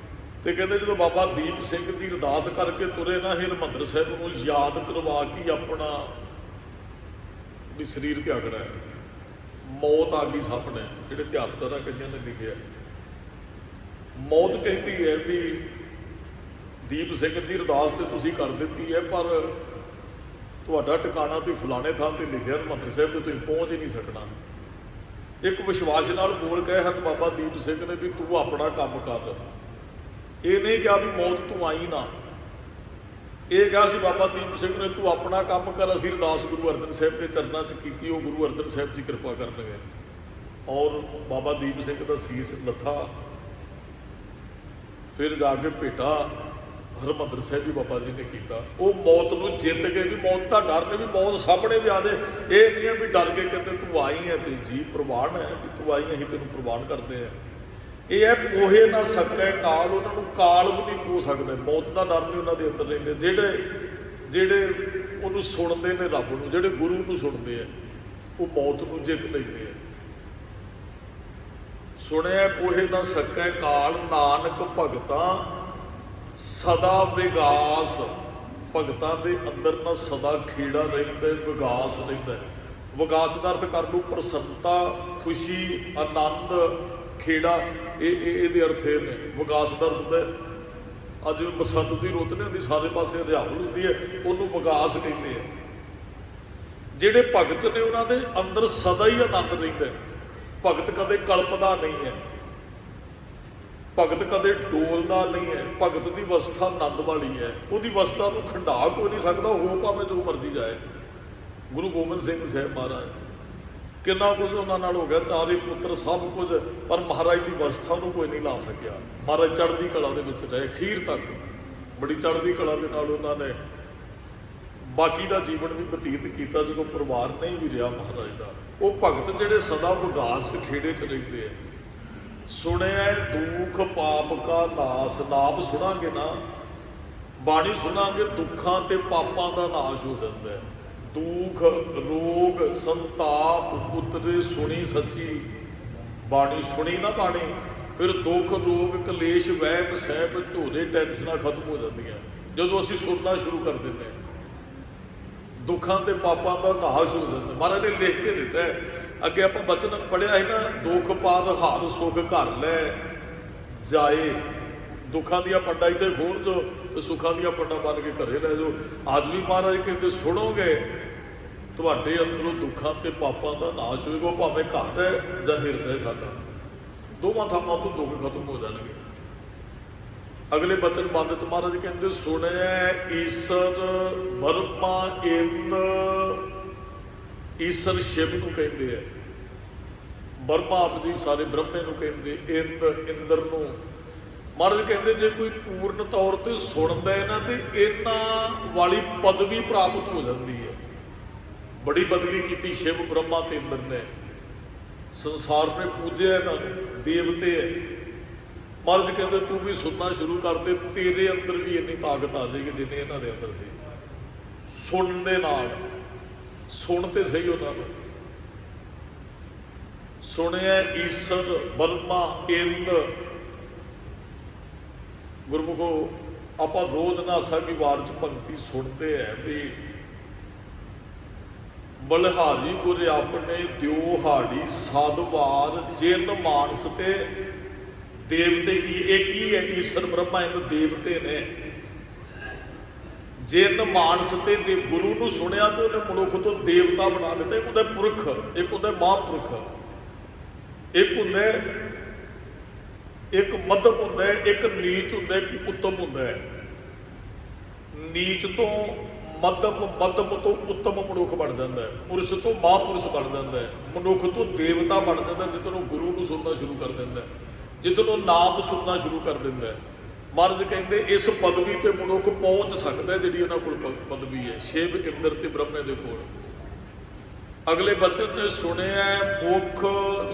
ਤੇ ਕਹਿੰਦੇ ਜਦੋਂ ਬਾਬਾ ਦੀਪ ਸਿੰਘ ਜੀ ਅਰਦਾਸ ਕਰਕੇ ਤੁਰੇ ਨਾ, ਹਰਿਮੰਦਰ ਸਾਹਿਬ ਨੂੰ ਯਾਦ ਕਰਵਾ ਕੇ ਆਪਣਾ ਵੀ ਸਰੀਰ ਤਿਆਗਣਾ ਹੈ, ਮੌਤ ਆ ਗਈ ਸਾਹਮਣੇ। ਜਿਹੜੇ ਇਤਿਹਾਸਕਾਰਾਂ ਕਈਆਂ ਨੇ ਲਿਖਿਆ, ਮੌਤ ਕਹਿੰਦੀ ਹੈ ਵੀ ਦੀਪ ਸਿੰਘ ਜੀ ਅਰਦਾਸ ਤੇ ਤੁਸੀਂ ਕਰ ਦਿੱਤੀ ਹੈ, ਪਰ ਤੁਹਾਡਾ ਟਿਕਾਣਾ ਤੁਸੀਂ ਫਲਾਣੇ ਥਾਂ ਤੇ ਲਿਖਿਆ, ਹਰਿਮੰਦਰ ਸਾਹਿਬ ਤੇ ਤੁਸੀਂ ਪਹੁੰਚ ਹੀ ਨਹੀਂ ਸਕਣਾ। ਇੱਕ ਵਿਸ਼ਵਾਸ ਨਾਲ ਬੋਲ ਗਏ ਹਨ ਬਾਬਾ ਦੀਪ ਸਿੰਘ ਨੇ ਵੀ ਤੂੰ ਆਪਣਾ ਕੰਮ ਕਰ। ਇਹ ਨਹੀਂ ਕਿਹਾ ਵੀ ਮੌਤ ਤੂੰ ਆਈ ਨਾ, ਇਹ ਕਿਹਾ ਸੀ ਬਾਬਾ ਦੀਪ ਸਿੰਘ ਨੇ ਤੂੰ ਆਪਣਾ ਕੰਮ ਕਰ, ਅਸੀਂ ਅਰਦਾਸ ਗੁਰੂ ਅਰਜਨ ਸਾਹਿਬ ਦੇ ਚਰਨਾਂ 'ਚ ਕੀਤੀ, ਉਹ ਗੁਰੂ ਅਰਜਨ ਸਾਹਿਬ ਜੀ ਕਿਰਪਾ ਕਰਨਗੇ। ਔਰ ਬਾਬਾ ਦੀਪ ਸਿੰਘ ਦਾ ਸੀਸ ਲੱਥਾ ਫਿਰ ਜਾ ਕੇ ਭੇਟਾ ਹਰਿਮੰਦਰ ਸਾਹਿਬ ਵੀ ਬਾਬਾ ਜੀ ਨੇ ਕੀਤਾ। ਉਹ ਮੌਤ ਨੂੰ ਜਿੱਤ ਕੇ, ਵੀ ਮੌਤ ਦਾ ਡਰ ਨੇ, ਵੀ ਮੌਤ ਸਾਹਮਣੇ ਵੀ ਆ ਜਾਏ, ਇਹ ਨਹੀਂ ਹੈ ਵੀ ਡਰ ਕੇ ਕਹਿੰਦੇ ਤੂੰ ਆਈ ਹੈ ਤੇ ਜੀ ਪ੍ਰਵਾਨ ਹੈ, ਵੀ ਤੂੰ ਆਈ ਅਸੀਂ ਤੈਨੂੰ ਪ੍ਰਵਾਨ ਕਰਦੇ ਆ। ਇਹ ਹੈ ਪੋਹੇ ਨਾ ਸਕੈ ਕਾਲ, ਉਹਨਾਂ ਨੂੰ ਕਾਲ ਵੀ ਨਹੀਂ ਪੋ ਸਕਦੇ, ਮੌਤ ਦਾ ਡਰ ਨਹੀਂ ਉਹਨਾਂ ਦੇ ਅੰਦਰ ਰਹਿੰਦੇ। ਜਿਹੜੇ ਉਹਨੂੰ ਸੁਣਦੇ ਨੇ ਰੱਬ ਨੂੰ, ਜਿਹੜੇ ਗੁਰੂ ਨੂੰ ਸੁਣਦੇ ਆ, ਉਹ ਮੌਤ ਨੂੰ ਜਿੱਤ ਲੈਂਦੇ ਆ। ਸੁਣਿਆ ਪੋਹੇ ਨਾ ਸਕੈ ਕਾਲ, ਨਾਨਕ ਭਗਤਾਂ ਸਦਾ ਵਿਗਾਸ। ਭਗਤਾਂ ਦੇ ਅੰਦਰ ਨਾ ਸਦਾ ਖੇੜਾ ਰਹਿੰਦਾ, ਵਿਗਾਸ ਰਹਿੰਦਾ। ਵਿਗਾਸ ਦਾ ਅਰਥ ਕਰ ਲਓ ਪ੍ਰਸੰਨਤਾ, ਖੁਸ਼ੀ, ਆਨੰਦ, ਖੇੜਾ, ਇਹਦੇ ਅਰਥ ਇਹ ਨੇ। ਵਿਗਾਸ ਦਾ ਅਰਥ ਹੁੰਦਾ ਅੱਜ ਬਸੰਤ ਦੀ ਰੁੱਤ ਨਹੀਂ ਹੁੰਦੀ, ਸਾਰੇ ਪਾਸੇ ਹਰਿਆਵਲ ਹੁੰਦੀ ਹੈ, ਉਹਨੂੰ ਵਿਗਾਸ ਕਹਿੰਦੇ ਆ। ਜਿਹੜੇ ਭਗਤ ਨੇ ਉਹਨਾਂ ਦੇ ਅੰਦਰ ਸਦਾ ਹੀ ਆਨੰਦ ਰਹਿੰਦਾ। ਭਗਤ ਕਦੇ ਕਲਪਦਾ ਨਹੀਂ ਹੈ, ਭਗਤ ਕਦੇ ਡੋਲਦਾ ਨਹੀਂ ਹੈ। ਭਗਤ ਦੀ ਅਵਸਥਾ ਆਨੰਦ ਵਾਲੀ ਹੈ, ਉਹਦੀ ਅਵਸਥਾ ਨੂੰ ਖੰਡਾ ਕੋਈ ਨਹੀਂ ਸਕਦਾ, ਹੋ ਭਾਵੇਂ ਜੋ ਮਰਜ਼ੀ ਜਾਏ। ਗੁਰੂ ਗੋਬਿੰਦ ਸਿੰਘ ਸਾਹਿਬ ਮਹਾਰਾਜ, ਕਿੰਨਾ ਕੁਝ ਉਹਨਾਂ ਨਾਲ ਹੋ ਗਿਆ, ਚਾਰੇ ਪੁੱਤਰ ਸਭ ਕੁਝ, ਪਰ ਮਹਾਰਾਜ ਦੀ ਅਵਸਥਾ ਨੂੰ ਕੋਈ ਨਹੀਂ ਲਾ ਸਕਿਆ। ਮਹਾਰਾਜ ਚੜ੍ਹਦੀ ਕਲਾ ਦੇ ਵਿੱਚ ਰਹੇ ਅਖੀਰ ਤੱਕ, ਬੜੀ ਚੜ੍ਹਦੀ ਕਲਾ ਦੇ ਨਾਲ ਉਹਨਾਂ ਨੇ ਬਾਕੀ ਦਾ ਜੀਵਨ ਵੀ ਬਤੀਤ ਕੀਤਾ, ਜਦੋਂ ਪਰਿਵਾਰ ਨਹੀਂ ਵੀ ਰਿਹਾ ਮਹਾਰਾਜ ਦਾ। ਉਹ ਭਗਤ ਜਿਹੜੇ ਸਦਾ ਵਿਗਾਸ ਖੇੜੇ 'ਚ ਰਹਿੰਦੇ ਆ। ਸੁਣਿਆ ਦੁੱਖ ਪਾਪ ਕਾ ਨਾਸ, ਨਾਮ ਸੁਣਾਂਗੇ ਨਾ, ਬਾਣੀ ਸੁਣਾਂਗੇ, ਦੁੱਖਾਂ ਤੇ ਪਾਪਾਂ ਦਾ ਨਾਸ਼ ਹੋ ਜਾਂਦਾ ਹੈ। ਦੁੱਖ ਰੋਗ ਸੰਤਾਪ ਉਤਰੇ ਸੁਣੀ ਸੱਚੀ, ਬਾਣੀ ਸੁਣੀ ਨਾ ਬਾਣੀ, ਫਿਰ ਦੁੱਖ ਰੋਗ ਕਲੇਸ਼ ਵਹਿਮ ਸਹਿਬ ਝੋਰੇ ਟੈਨਸ਼ਨਾਂ ਖਤਮ ਹੋ ਜਾਂਦੀਆਂ ਜਦੋਂ ਅਸੀਂ ਸੁਣਨਾ ਸ਼ੁਰੂ ਕਰ ਦਿੰਦੇ ਹਾਂ। ਦੁੱਖਾਂ ਤੇ ਪਾਪਾਂ ਦਾ ਨਾਸ਼ ਹੋ ਜਾਂਦਾ। ਮਹਾਰਾਜ ਨੇ ਲਿਖ ਕੇ ਦਿੱਤਾ ਹੈ, ਅੱਗੇ ਆਪਾਂ ਬਚਨ ਪੜ੍ਹਿਆ ਹੈ ਨਾ, ਦੁੱਖ ਪਾਰ ਹਾਰ ਸੁਖ ਘਰ ਲੈ ਜਾਏ। ਦੁੱਖਾਂ ਦੀਆਂ ਪੰਡਾਂ ਇੱਥੇ ਖੋਲ ਦਿਓ ਤੇ ਸੁੱਖਾਂ ਦੀਆਂ ਪੰਡਾਂ ਬਣ ਕੇ ਘਰੇ ਲੈ ਜਾਓ। ਅੱਜ ਵੀ ਮਹਾਰਾਜ ਕਹਿੰਦੇ ਸੁਣੋਗੇ ਤੁਹਾਡੇ ਅੰਦਰੋਂ ਦੁੱਖਾਂ ਤੇ ਪਾਪਾਂ ਦਾ ਨਾਸ਼ ਹੋਏਗਾ, ਭਾਵੇਂ ਘਰ ਹੈ ਜਾਂ ਹਿਰਦਾ ਸਾਡਾ, ਦੋਵਾਂ ਥਾਵਾਂ ਤੋਂ ਦੁੱਖ ਖਤਮ ਹੋ ਜਾਣਗੇ। ਅਗਲੇ ਬਚਨ ਬੰਦ ਚ ਮਹਾਰਾਜ ਕਹਿੰਦੇ ਸੁਣਿਆ ਈਸ਼ਰ ਬਰਮਾ ਇੰਦ, ਈਸ਼ਰ ਸ਼ਿਵ ਨੂੰ ਕਹਿੰਦੇ ਆ, ਬਰਮਾ ਆਪ ਜੀ ਸਾਰੇ ਬ੍ਰਹਮੇ ਨੂੰ ਕਹਿੰਦੇ, ਇੰਦ ਇੰਦਰ ਨੂੰ। ਮਹਾਰਾਜ ਕਹਿੰਦੇ ਜੇ ਕੋਈ ਪੂਰਨ ਤੌਰ ਤੇ ਸੁਣਦਾ ਇਹਨਾਂ ਤੇ ਇਹਨਾਂ ਵਾਲੀ ਪਦਵੀ ਪ੍ਰਾਪਤ ਹੋ ਜਾਂਦੀ ਹੈ। ਬੜੀ ਬਦਲੀ ਕੀਤੀ ਸ਼ਿਵ ਬ੍ਰਹਮਾ ਤੇ ਇੰਦਰ ਨੇ, ਸੰਸਾਰ ਨੇ ਪੂਜਿਆ ਇਹਨਾਂ ਨੂੰ, ਦੇਵਤੇ ਹੈ। ਮਹਾਰਾਜ ਕਹਿੰਦੇ ਤੂੰ ਵੀ ਸੁਣਨਾ ਸ਼ੁਰੂ ਕਰ ਦੇ, ਤੇਰੇ ਅੰਦਰ ਵੀ ਇੰਨੀ ਤਾਕਤ ਆ ਜਾਏਗੀ ਜਿੰਨੀ ਇਹਨਾਂ ਦੇ ਅੰਦਰ ਸੀ। ਸੁਣਨ ਦੇ ਨਾਲ, ਸੁਣ ਤੇ ਸਹੀ ਉਹਨਾਂ ਨੂੰ। ਸੁਣਿਆ ਈਸ਼ਰ ਬਰਮਾ ਇੰਦ। ਗੁਰਮੁਖੋ ਆਪਾਂ ਰੋਜ਼ ਨਾਸਾ ਦੀ ਵਾਰ 'ਚ ਪੰਕਤੀ ਸੁਣਦੇ ਹੈ ਵੀ ਬਲਿਹਾਰੀ ਗੁਰ ਆਪਣੇ ਦਿਓ ਹਾੜੀ ਸਾਧਵਾਰ ਜਿਨ ਮਾਨਸ ਤੇ ਦੇਵਤੇ ਕੀ। ਇਹ ਕੀ ਹੈ? ਈਸ਼ਰ ਬ੍ਰਹਮਾ ਇੰਦ ਦੇਵਤੇ ਨੇ। ਜਿਨ ਮਾਨਸ ਤੇ ਗੁਰੂ ਨੂੰ ਸੁਣਿਆ ਤੇ ਉਹਨੇ ਮਨੁੱਖ ਤੋਂ ਦੇਵਤਾ ਬਣਾ ਦਿੱਤਾ। ਇੱਕ ਹੁੰਦਾ ਪੁਰਖ, ਇੱਕ ਹੁੰਦਾ ਮਹਾਂਪੁਰਖ, ਇੱਕ ਹੁੰਦਾ ਇੱਕ ਮੱਧਮ ਹੁੰਦਾ, ਇੱਕ ਨੀਚ ਹੁੰਦਾ, ਇੱਕ ਉੱਤਮ ਹੁੰਦਾ ਹੈ। ਨੀਚ ਤੋਂ ਮੱਧਮ, ਮੱਧਮ ਤੋਂ ਉੱਤਮ ਮਨੁੱਖ ਬਣ ਜਾਂਦਾ ਹੈ, ਪੁਰਸ਼ ਤੋਂ ਮਹਾਂਪੁਰਸ਼ ਬਣ ਜਾਂਦਾ ਹੈ, ਮਨੁੱਖ ਤੋਂ ਦੇਵਤਾ ਬਣ ਜਾਂਦਾ ਜਦੋਂ ਗੁਰੂ ਨੂੰ ਸੁਣਨਾ ਸ਼ੁਰੂ ਕਰ ਦਿੰਦਾ, ਜਦੋਂ ਨਾਮ ਸੁਣਨਾ ਸ਼ੁਰੂ ਕਰ ਦਿੰਦਾ ਹੈ। ਮਹਾਰਾਜ ਕਹਿੰਦੇ ਇਸ ਪਦਵੀ ਤੇ ਮਨੁੱਖ ਪਹੁੰਚ ਸਕਦਾ ਜਿਹੜੀ ਉਹਨਾਂ ਕੋਲ ਪਦਵੀ ਹੈ, ਸ਼ਿਵ ਇੰਦਰ ਤੇ ਬ੍ਰਹਮੇ ਦੇ ਕੋਲ। ਅਗਲੇ ਬਚਨ ਨੇ ਸੁਣਿਆ ਮੁਖ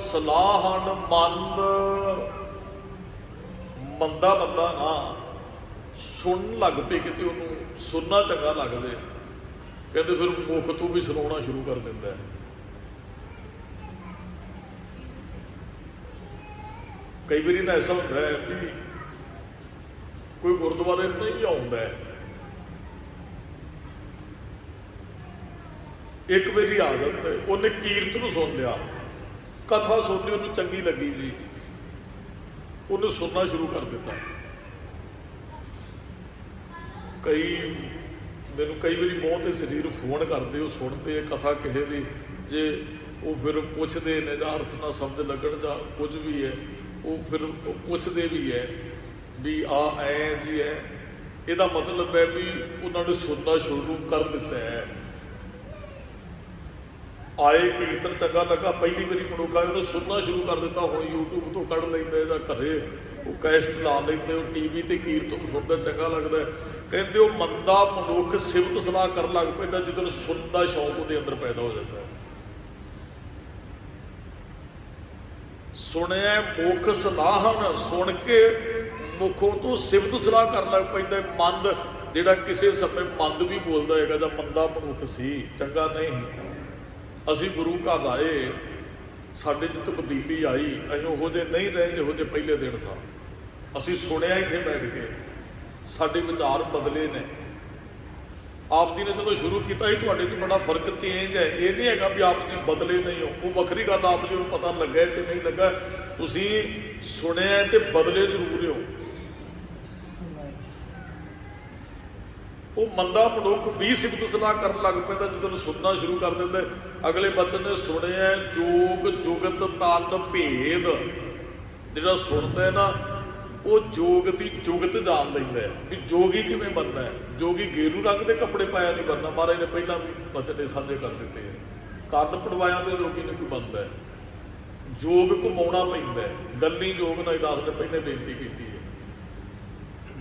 ਸਲਾਹਣ ਮੰਦ। ਮੰਦਾ ਬੰਦਾ ਨਾ ਸੁਣਨ ਲੱਗ ਪਏ, ਕਿਤੇ ਉਹਨੂੰ ਸੁਣਨਾ ਚੰਗਾ ਲੱਗਦੇ, ਕਹਿੰਦੇ ਫਿਰ ਮੁਖ ਤੋਂ ਵੀ ਸੁਣਾਉਣਾ ਸ਼ੁਰੂ ਕਰ ਦਿੰਦਾ ਹੈ। ਕਈ ਵਾਰੀ ਨਾ ਐਸਾ ਹੁੰਦਾ ਹੈ ਵੀ ਕੋਈ ਗੁਰਦੁਆਰੇ ਨਹੀਂ ਆਉਂਦਾ, ਇੱਕ ਵਾਰੀ ਆ ਜਾਂਦਾ, ਉਹਨੇ ਕੀਰਤਨ ਸੁਣ ਲਿਆ, ਕਥਾ ਸੁਣ ਲਈ, ਉਹਨੂੰ ਚੰਗੀ ਲੱਗੀ ਜੀ, ਉਹਨੇ ਸੁਣਨਾ ਸ਼ੁਰੂ ਕਰ ਦਿੱਤਾ। ਮੈਨੂੰ ਕਈ ਵਾਰੀ ਬਹੁਤ ਸਰੀਰ ਫੋਨ ਕਰਦੇ, ਉਹ ਸੁਣਦੇ ਕਥਾ ਕਿਸੇ ਦੀ, ਜੇ ਉਹ ਫਿਰ ਪੁੱਛਦੇ ਨੇ ਜਾਂ ਅਰਥ ਨਾਲ ਸਮਝ ਲੱਗਣ ਜਾਂ ਕੁਝ ਵੀ ਹੈ, ਉਹ ਫਿਰ ਪੁੱਛਦੇ ਵੀ ਹੈ ਵੀ ਆ ਐ ਜੀ ਹੈ, ਇਹਦਾ ਮਤਲਬ ਹੈ ਵੀ ਉਹਨਾਂ ਨੇ ਸੁਣਨਾ ਸ਼ੁਰੂ ਕਰ ਦਿੱਤਾ ਹੈ। ਆਏ ਕੀਰਤਨ ਚੰਗਾ ਲੱਗਾ, ਪਹਿਲੀ ਵਾਰੀ ਮਨੁੱਖ ਆਏ, ਉਹਨੇ ਸੁਣਨਾ ਸ਼ੁਰੂ ਕਰ ਦਿੱਤਾ, ਹੁਣ YouTube ਤੋਂ ਕੱਢ ਲੈਂਦਾ ਜਾਂ ਘਰੇ ਉਹ ਕੈਸਟ ਲਾ ਲੈਂਦੇ, ਉਹ TV ਤੇ ਕੀਰਤਨ ਸੁਣਦਾ ਚੰਗਾ ਲੱਗਦਾ। ਕਹਿੰਦੇ ਉਹ ਮੰਦਾ ਮਨੁੱਖ ਸਿਫਤ ਸਲਾਹ ਕਰਨ ਲੱਗ ਪੈਂਦਾ ਜਦੋਂ ਸੁਣਨ ਦਾ ਸ਼ੌਂਕ ਉਹਦੇ ਅੰਦਰ ਪੈਦਾ ਹੋ ਜਾਂਦਾ। ਸੁਣਿਆ ਮੁਖ ਸਲਾਹਨ, ਸੁਣ ਕੇ ਮੁਖੋਂ ਤੋਂ ਸਿਫਤ ਸਲਾਹ ਕਰਨ ਲੱਗ ਪੈਂਦਾ। ਮੰਦ ਜਿਹੜਾ ਕਿਸੇ ਸਮੇਂ ਮੰਦ ਵੀ ਬੋਲਦਾ ਹੈਗਾ ਜਾਂ ਮੰਦਾ ਮਨੁੱਖ ਸੀ, ਚੰਗਾ ਨਹੀਂ। ਅਸੀਂ ਗੁਰੂ ਘਰ ਆਏ, ਸਾਡੇ 'ਚ ਤਬਦੀਲੀ ਆਈ, ਅਸੀਂ ਉਹੋ ਜਿਹੇ ਨਹੀਂ ਰਹੇ ਜਿਹੋ ਜਿਹੇ ਪਹਿਲੇ ਦਿਨ ਸਾਂ। ਅਸੀਂ ਸੁਣਿਆ ਇੱਥੇ ਬੈਠ ਕੇ, ਸਾਡੇ ਵਿਚਾਰ ਬਦਲੇ ਨੇ। ਆਪ ਜੀ ਨੇ ਜਦੋਂ ਸ਼ੁਰੂ ਕੀਤਾ ਸੀ ਤੁਹਾਡੇ 'ਚ ਬੜਾ ਫਰਕ ਚੇਂਜ ਹੈ। ਇਹ ਨਹੀਂ ਹੈਗਾ ਵੀ ਆਪ ਜੀ ਬਦਲੇ ਨਹੀਂ ਹੋ, ਉਹ ਵੱਖਰੀ ਗੱਲ। ਆਪ ਜੀ ਨੂੰ ਪਤਾ ਲੱਗਾ ਕਿ ਨਹੀਂ ਲੱਗਾ, ਤੁਸੀਂ ਸੁਣਿਆ ਤੇ ਬਦਲੇ ਜ਼ਰੂਰ ਹੋ। ਉਹ ਮੰਦਾ ਮਨੁੱਖ ਵੀ ਸਿਫਤ ਸਲਾਹ ਕਰਨ ਲੱਗ ਪੈਂਦਾ ਜਦੋਂ ਸੁਣਨਾ ਸ਼ੁਰੂ ਕਰ ਦਿੰਦਾ। ਅਗਲੇ ਬਚਨ ਨੇ ਸੁਣਿਆ ਜੋਗ ਜੁਗਤ ਤਨ ਭੇਦ। ਜਿਹੜਾ ਸੁਣਦਾ ਹੈ ਨਾ, ਉਹ ਜੋਗ ਦੀ ਜੁਗਤ ਜਾਣ ਲੈਂਦਾ ਹੈ ਵੀ ਜੋਗੀ ਕਿਵੇਂ ਬਣਨਾ ਹੈ। ਜੋਗੀ ਗੇਰੂ ਰੰਗ ਦੇ ਕੱਪੜੇ ਪਾਇਆ ਨਹੀਂ ਬਣਨਾ। ਮਹਾਰਾਜ ਨੇ ਪਹਿਲਾਂ ਵੀ ਬਚਨ ਸਾਂਝੇ ਕਰ ਦਿੱਤੇ ਹੈ। ਕੰਨ ਪੜਵਾਇਆ ਤੇ ਜੋਗੀ ਨਹੀਂ ਕੋਈ ਬਣਦਾ। ਜੋਗ ਕਮਾਉਣਾ ਪੈਂਦਾ ਹੈ। ਗੱਲੀ ਜੋਗ ਨਾਲ ਦਾਸ ਨੇ ਪਹਿਲੇ ਬੇਨਤੀ ਕੀਤੀ ਹੈ।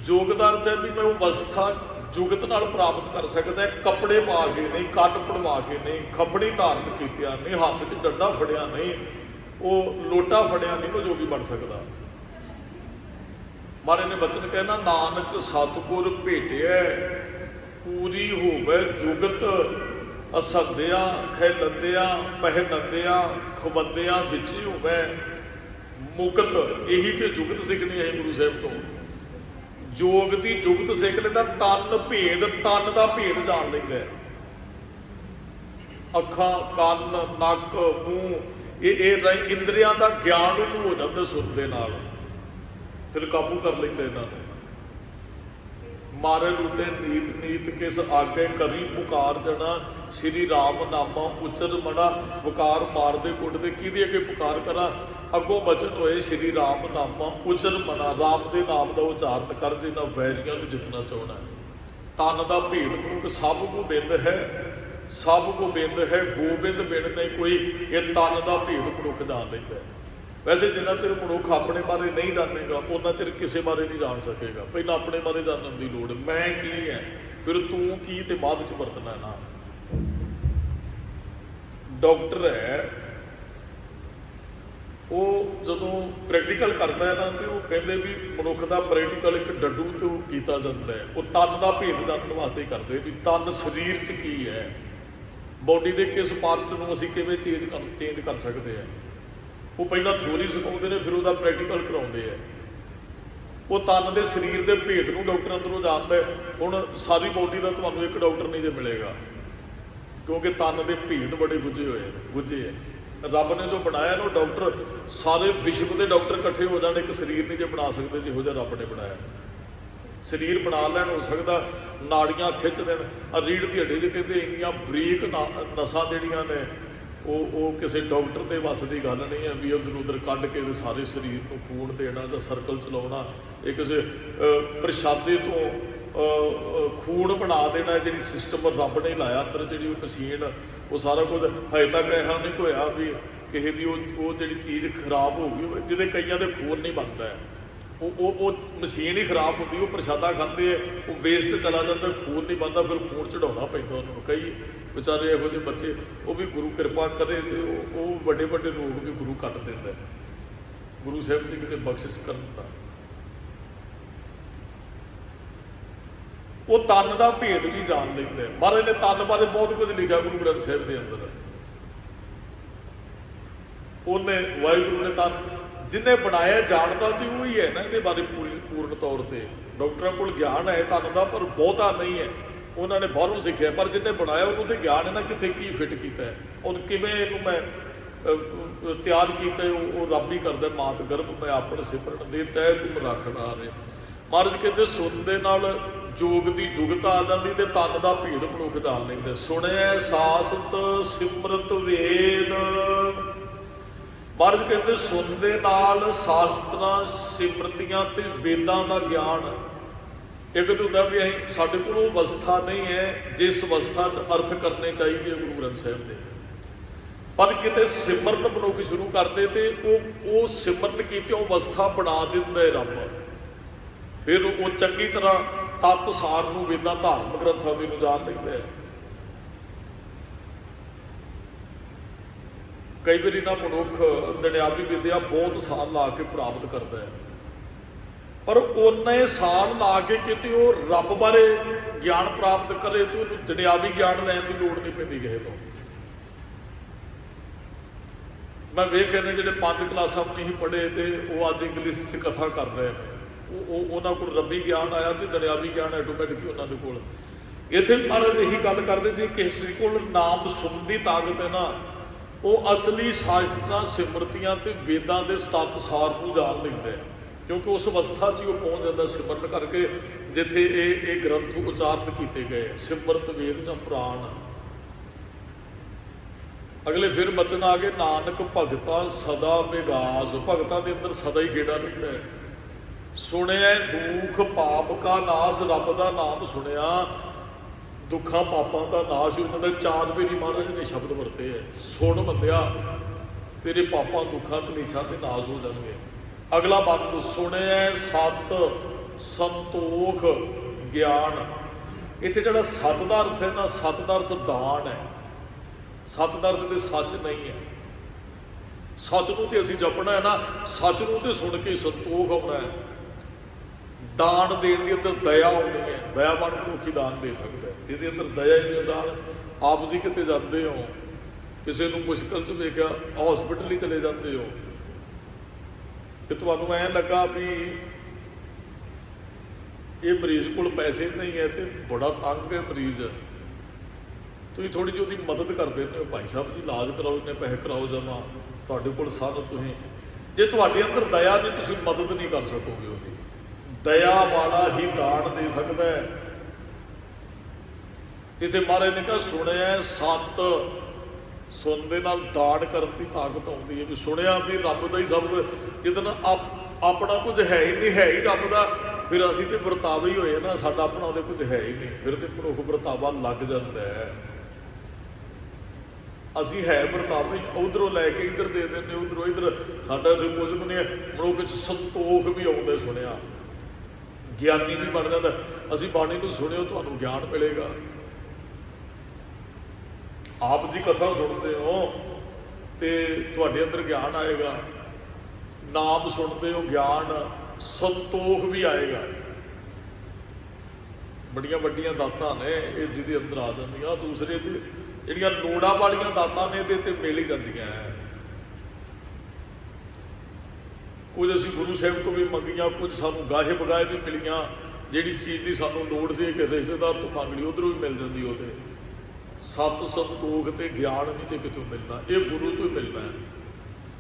ਜੋਗ ਦਾ ਅਰਥ ਹੈ ਵੀ ਮੈਂ ਉਹ ਅਵਸਥਾ ਜੁਗਤ ਨਾਲ ਪ੍ਰਾਪਤ ਕਰ ਸਕਦਾ। ਕੱਪੜੇ ਪਾ ਕੇ ਨਹੀਂ, ਕੰਨ ਪੜਵਾ ਕੇ ਨਹੀਂ, ਖੱਬੜੀ ਧਾਰਨ ਕੀਤਿਆ ਨਹੀਂ, ਹੱਥ 'ਚ ਡੰਡਾ ਫੜਿਆ ਨਹੀਂ, ਉਹ ਲੋਟਾ ਫੜਿਆ ਨਹੀਂ, ਉਹ ਜੋਗੀ ਬਣ ਸਕਦਾ। ਮਹਾਰਾਜ ਨੇ ਬਚਨ ਕਹਿਣਾ ਨਾਨਕ ਸਤਿਗੁਰ ਭੇਟਿਆ ਪੂਰੀ ਹੋਵੇ ਜੁਗਤ ਅਸੰਦਿਆ ਖੈਲੰਦਿਆ ਪਹਿਨੰਦਿਆ ਖਵੰਦਿਆ ਵਿੱਚ ਹੋਵੇ ਮੁਕਤ। ਇਹੀ ਤੇ ਜੁਗਤ ਸਿੱਖਣੀ ਹੈ ਗੁਰੂ ਸਾਹਿਬ ਤੋਂ। ਜੋਗ ਦੀ ਜੁਗਤ ਸਿੱਖ ਲੈਂਦਾ। ਤਨ ਭੇਦ, ਤਨ ਦਾ ਭੇਦ ਜਾਣ ਲੈਂਦਾ। ਅੱਖਾਂ, ਕੰਨ, ਨੱਕ, ਮੂੰਹ, ਇਹ ਇੰਦਰੀਆਂ ਦਾ ਗਿਆਨ ਉਹਨੂੰ ਹੋ ਜਾਂਦਾ ਸੁਣਨ ਦੇ ਨਾਲ। ਫਿਰ ਕਾਬੂ ਕਰ ਲੈਂਦੇ ਇਹਨਾਂ ਨੂੰ। ਮਾਰੇ ਲੁੱਟੇ ਨੀਤ ਨੀਤ ਕਿਸ ਆਗੇ ਕਰੀ ਪੁਕਾਰ ਦੇਣਾ, ਸ਼੍ਰੀ ਰਾਮ ਨਾਮਾ ਉਚਰ ਮਣਾ। ਪੁਕਾਰ ਮਾਰਦੇ ਕੁੱਟਦੇ ਕਿਹਦੇ ਅੱਗੇ ਪੁਕਾਰ ਕਰਾਂ। ਅੱਗੋਂ ਬਚਨ ਹੋਏ ਸ਼੍ਰੀ ਰਾਮ ਨਾਮਾ ਉਚਰ ਮਣਾ। ਰਾਮ ਦੇ ਨਾਮ ਦਾ ਉਚਾਰਨ ਕਰ ਜਿਹਨਾਂ ਵੈਰੀਆਂ ਨੂੰ ਜਿੱਤਣਾ ਚਾਹੁੰਦਾ। ਤਨ ਦਾ ਭੇਦ ਮਨੁੱਖ ਸਭ ਕੋ ਬਿੰਦ ਹੈ, ਸਭ ਕੋ ਬਿੰਦ ਹੈ ਗੋਬਿੰਦ ਬਿੰਦ ਨਹੀਂ ਕੋਈ। ਇਹ ਤਨ ਦਾ ਭੇਦ ਮਨੁੱਖ ਜਾਣ ਲੈਂਦਾ। ਵੈਸੇ ਜਿੰਨਾ ਚਿਰ ਮਨੁੱਖ ਆਪਣੇ ਬਾਰੇ ਨਹੀਂ ਜਾਣੇਗਾ ਉਹਨਾਂ ਚਿਰ ਕਿਸੇ ਬਾਰੇ ਨਹੀਂ ਜਾਣ ਸਕੇਗਾ। ਪਹਿਲਾਂ ਆਪਣੇ ਬਾਰੇ ਜਾਣਨ ਦੀ ਲੋੜ। ਮੈਂ ਕੀ ਹੈ, ਫਿਰ ਤੂੰ ਕੀ, ਤੇ ਬਾਅਦ ਵਿੱਚ ਵਰਤਣਾ ਨਾ। ਡਾਕਟਰ ਹੈ, ਉਹ ਜਦੋਂ ਪ੍ਰੈਕਟੀਕਲ ਕਰਦਾ ਹੈ ਨਾ, ਤੇ ਉਹ ਕਹਿੰਦੇ ਵੀ ਮਨੁੱਖ ਦਾ ਪ੍ਰੈਕਟੀਕਲ ਇੱਕ ਡੱਡੂ ਤੋਂ ਕੀਤਾ ਜਾਂਦਾ ਹੈ। ਉਹ ਤਨ ਦਾ ਭੇਦ ਜਾਣਨ ਵਾਸਤੇ ਕਰਦੇ ਵੀ ਤਨ ਸਰੀਰ 'ਚ ਕੀ ਹੈ, ਬੋਡੀ ਦੇ ਕਿਸ ਪਾਰਟ ਨੂੰ ਅਸੀਂ ਕਿਵੇਂ ਚੇਂਜ ਕਰ ਸਕਦੇ ਹਾਂ। ਉਹ ਪਹਿਲਾਂ ਥਿਊਰੀ ਸਿਖਾਉਂਦੇ ਨੇ, ਫਿਰ ਉਹਦਾ ਪ੍ਰੈਕਟੀਕਲ ਕਰਾਉਂਦੇ ਆ। ਉਹ ਤਨ ਦੇ ਸਰੀਰ ਦੇ ਭੇਦ ਨੂੰ ਡਾਕਟਰ ਅੰਦਰੋਂ ਜਾਣਦਾ। ਹੁਣ ਸਾਰੀ ਬੋਡੀ ਦਾ ਤੁਹਾਨੂੰ ਇੱਕ ਡਾਕਟਰ ਨਹੀਂ ਜੇ ਮਿਲੇਗਾ, ਕਿਉਂਕਿ ਤਨ ਦੇ ਭੇਦ ਬੜੇ ਗੁੱਝੇ ਹੈ। ਰੱਬ ਨੇ ਜੋ ਬਣਾਇਆ ਨਾ, ਡਾਕਟਰ ਸਾਰੇ ਵਿਸ਼ਵ ਦੇ ਡਾਕਟਰ ਇਕੱਠੇ ਹੋ ਜਾਣ, ਇੱਕ ਸਰੀਰ ਨਹੀਂ ਜੇ ਬਣਾ ਸਕਦੇ ਜਿਹੋ ਜਿਹਾ ਰੱਬ ਨੇ ਬਣਾਇਆ। ਸਰੀਰ ਬਣਾ ਲੈਣ ਹੋ ਸਕਦਾ, ਨਾੜੀਆਂ ਖਿੱਚ ਦੇਣ। ਰੀੜ੍ਹ ਦੀ ਹੱਡੀ 'ਚ ਕਹਿੰਦੇ ਇੰਨੀਆਂ ਬਰੀਕ ਨਸਾਂ ਜਿਹੜੀਆਂ ਨੇ, ਉਹ ਕਿਸੇ ਡਾਕਟਰ ਦੇ ਵੱਸ ਦੀ ਗੱਲ ਨਹੀਂ ਹੈ ਵੀ ਉੱਧਰ ਉੱਧਰ ਕੱਢ ਕੇ ਸਾਰੇ ਸਰੀਰ ਨੂੰ ਖੂਨ ਦੇਣਾ ਜਾਂ ਸਰਕਲ ਚਲਾਉਣਾ। ਇਹ ਕਿਸੇ ਪ੍ਰਸ਼ਾਦੇ ਤੋਂ ਖੂਨ ਬਣਾ ਦੇਣਾ, ਜਿਹੜੀ ਸਿਸਟਮ ਰੱਬ ਨੇ ਲਾਇਆ ਅੰਦਰ, ਜਿਹੜੀ ਉਹ ਮਸ਼ੀਨ, ਉਹ ਸਾਰਾ ਕੁਝ ਹਜੇ ਤੱਕ ਇਹੋ ਨਹੀਂ ਹੋਇਆ ਵੀ ਕਿਸੇ ਦੀ ਉਹ ਜਿਹੜੀ ਚੀਜ਼ ਖਰਾਬ ਹੋ ਗਈ ਹੋਵੇ। ਜਿਹਦੇ ਕਈਆਂ ਦੇ ਖੂਨ ਨਹੀਂ ਬਣਦਾ, ਉਹ ਮਸ਼ੀਨ ਹੀ ਖਰਾਬ ਹੁੰਦੀ। ਉਹ ਪ੍ਰਸ਼ਾਦਾ ਖਾਂਦੇ ਹੈ, ਉਹ ਵੇਸਟ ਚਲਾ ਜਾਂਦਾ, ਖੂਨ ਨਹੀਂ ਬਣਦਾ, ਫਿਰ ਖੂਨ ਚੜਾਉਣਾ ਪੈਂਦਾ ਉਹਨਾਂ ਨੂੰ। ਕਈ ਵਿਚਾਰੇ ਇਹੋ ਜਿਹੇ ਬੱਚੇ, ਉਹ ਵੀ ਗੁਰੂ ਕਿਰਪਾ ਕਰੇ ਤੇ ਉਹ ਵੱਡੇ ਵੱਡੇ ਰੋਗ ਵੀ ਗੁਰੂ ਕੱਟ ਦਿੰਦਾ। ਗੁਰੂ ਸਾਹਿਬ ਜੀ ਕਿਤੇ ਬਖਸ਼ਿਸ਼ ਕਰਨ ਦਾ। ਉਹ ਤਨ ਦਾ ਭੇਦ ਵੀ ਜਾਣ ਲੈਂਦਾ। ਮਹਾਰਾਜ ਨੇ ਤਨ ਬਾਰੇ ਬਹੁਤ ਕੁਝ ਲਿਖਿਆ ਗੁਰੂ ਗ੍ਰੰਥ ਸਾਹਿਬ ਦੇ ਅੰਦਰ। ਉਹਨੇ ਵਾਹਿਗੁਰੂ ਨੇ ਤਨ ਜਿਹਨੇ ਬਣਾਇਆ ਜਾਣਦਾ ਤੇ ਉਹ ਹੀ ਹੈ ਨਾ ਇਹਦੇ ਬਾਰੇ ਪੂਰਨ ਤੌਰ ਤੇ। ਡਾਕਟਰਾਂ ਕੋਲ ਗਿਆਨ ਹੈ ਤਨ ਦਾ, ਪਰ ਬਹੁਤਾ ਨਹੀਂ ਹੈ। ਉਹਨਾਂ ਨੇ ਬਾਹਰੋਂ ਸਿੱਖਿਆ, ਪਰ ਜਿਹਨੇ ਬਣਾਇਆ ਉਹਨੂੰ ਤੇ ਗਿਆਨ ਹੈ ਨਾ ਕਿੱਥੇ ਕੀ ਫਿੱਟ ਕੀਤਾ ਹੈ, ਉਹਨੂੰ ਕਿਵੇਂ ਇਹਨੂੰ ਮੈਂ ਤਿਆਰ ਕੀਤਾ। ਉਹ ਰੱਬ ਹੀ ਕਰਦਾ। ਮਾਤ ਗਰਭ ਮੈਂ ਆਪਣ ਸਿਮਰਨ ਦੇ ਤੈ ਤੁਮ ਰੱਖਣਾ ਰੇ। ਮਹਾਰਾਜ ਕਹਿੰਦੇ ਸੁਣ ਦੇ ਨਾਲ ਜੋਗ ਦੀ ਜੁਗਤ ਆ ਜਾਂਦੀ ਤੇ ਤਨ ਦਾ ਭੇਦ ਮਨੁੱਖ ਜਾਣ ਲੈਂਦੇ। ਸੁਣਿਆ ਸਾਸਤ ਸਿਮਰਤ ਵੇਦ। ਮਹਾਰਾਜ ਕਹਿੰਦੇ ਸੁਣ ਦੇ ਨਾਲ ਸ਼ਾਸਤਰਾਂ, ਸਿਮਰਤੀਆਂ ਤੇ ਵੇਦਾਂ ਦਾ ਗਿਆਨ। ਇੱਕ ਤਾਂ ਹੁੰਦਾ ਵੀ ਅਸੀਂ ਸਾਡੇ ਕੋਲ ਉਹ ਅਵਸਥਾ ਨਹੀਂ ਹੈ ਜਿਸ ਅਵਸਥਾ 'ਚ ਅਰਥ ਕਰਨੇ ਚਾਹੀਦੇ ਗੁਰੂ ਗ੍ਰੰਥ ਸਾਹਿਬ ਦੇ। पर किते सिमरन मनुख शुरू करते तो वो सिमरन की अवस्था बना दिंदा है रब। फिर वो चंगी तरह तत्त सार नूं वेदां धार्मिक ग्रंथां दी जान लैंदा है। कई बार ना मनुख दुनियावी विद्या बहुत साल ला के प्राप्त करता है, पर उन्ने साल ला के किते वो रब बारे ज्ञान प्राप्त करे तो उन्हें दुनियावी ज्ञान लैण की लोड़ नहीं पैंदी किसी तो। मैं वेख रहे जिहड़े 5 क्लासां भी नहीं पढ़े तो वो अज इंग्लिश च कथा कर रहे हैं, उन्होंने को रबी ज्ञान आया तो दुनियावी ज्ञान ऑटोमैटिक उन्होंने कोल। इत्थे भी महाराज यही गल करते जी किसी को नाम सुनने की ताकत है ना, वो असली शास्त्रां सिमरतियां ते वेदां दे सत्त सार नूं जान लैंदा है, क्योंकि उस अवस्था च वो पहुँच जाता सिमरन करके जिथे ये ग्रंथ उचारण किए गए सिमरत वेद जां पुराण। अगले फिर बचन आ गए नानक भगता सदा विगास, भगतां दे अंदर सदा ही खेड़ा रहिंदा है। सुनिया दुख पाप का नाश, रब का नाम सुनिया दुखा पापों का नाश हो जाता। 4 मेरी महाराज ने शब्द वरते है, सुन बंदिया तेरे पापों दुखा कलीछा के नाश हो जाएंगे। अगला बंद सुनिया सत संतोख ज्ञान। इत्थे जिहड़ा सत दा अर्थ है ना, सत दा अर्थ दान है, सत दा अर्थ ते सच नहीं है। सच नूं ते असीं जपना है ना, सच नूं ते सुन के संतोख होना है। दान देने के अंदर दया होनी है, दयावान मनुख ही दान दे सकता है, जिहदे अंदर दया ही नहीं दान। आप जी किते जाते हो, किसी को मुश्किल च वेखिया हॉस्पिटल ही चले जाते हो कि तुहानूं ऐ लगा भी ये मरीज को पैसे नहीं है तो बड़ा तंग है मरीज, तुसीं थोड़ी जी उसकी मदद कर देते हो, भाई साहब जी इलाज कराओ, इन्ने पैसे कराओ जमा, तुहाडे कोल सन तुसीं जे तुहाडे अंदर दया नहीं तुसीं मदद नहीं कर सकोगे। उसकी दया वाला ही दान दे सकता है। इत्थे महाराज ने कहा सुनिया सत, सुन दे नाल दान करन दी ताकत आउंदी है। भी सुनिया भी रब दा ही सब कुछ, जिदन अपना कुछ है ही नहीं, है ही रब दा, फिर असीं ते वरतावे ही होए ना, साडा अपना उहदे कुछ है ही नहीं, फिर तो मनुख वरतावा लग जाता है। असीं है वरतावे उधरों लैके इधर दे देंगे, उधरों इधर, साडा तो कुछ भी नहीं है। मनुख संतोख भी आउंदा सुनिया, ज्ञानी भी बन जाता। असीं बाणी नूं सुनियो तुहानूं ज्ञान मिलेगा। आप जी कथा सुनते हो तो तुहाडे अंदर ज्ञान आएगा, नाम सुनते हो ज्ञान संतोख भी आएगा। बड़ियां वड्डियां दातां ने ये जिहदे अंदर आ जांदियां, दूसरे ते जिहड़ियां लोड़ां वालियां दातां ने इहदे ते मिल ही जांदियां है। कुछ असीं गुरु साहिब को भी मंगियां, कुछ सानूं गाहे बगाए भी मिलियां, जिहड़ी चीज़ की सानूं लोड़ सी कि रिश्तेदार तो मंग ली उधरों भी मिल जाती। ਉਹਦੇ सत संतोख ते ज्ञान नहीं जे कितों मिलना, ये गुरु तो ही मिलना है,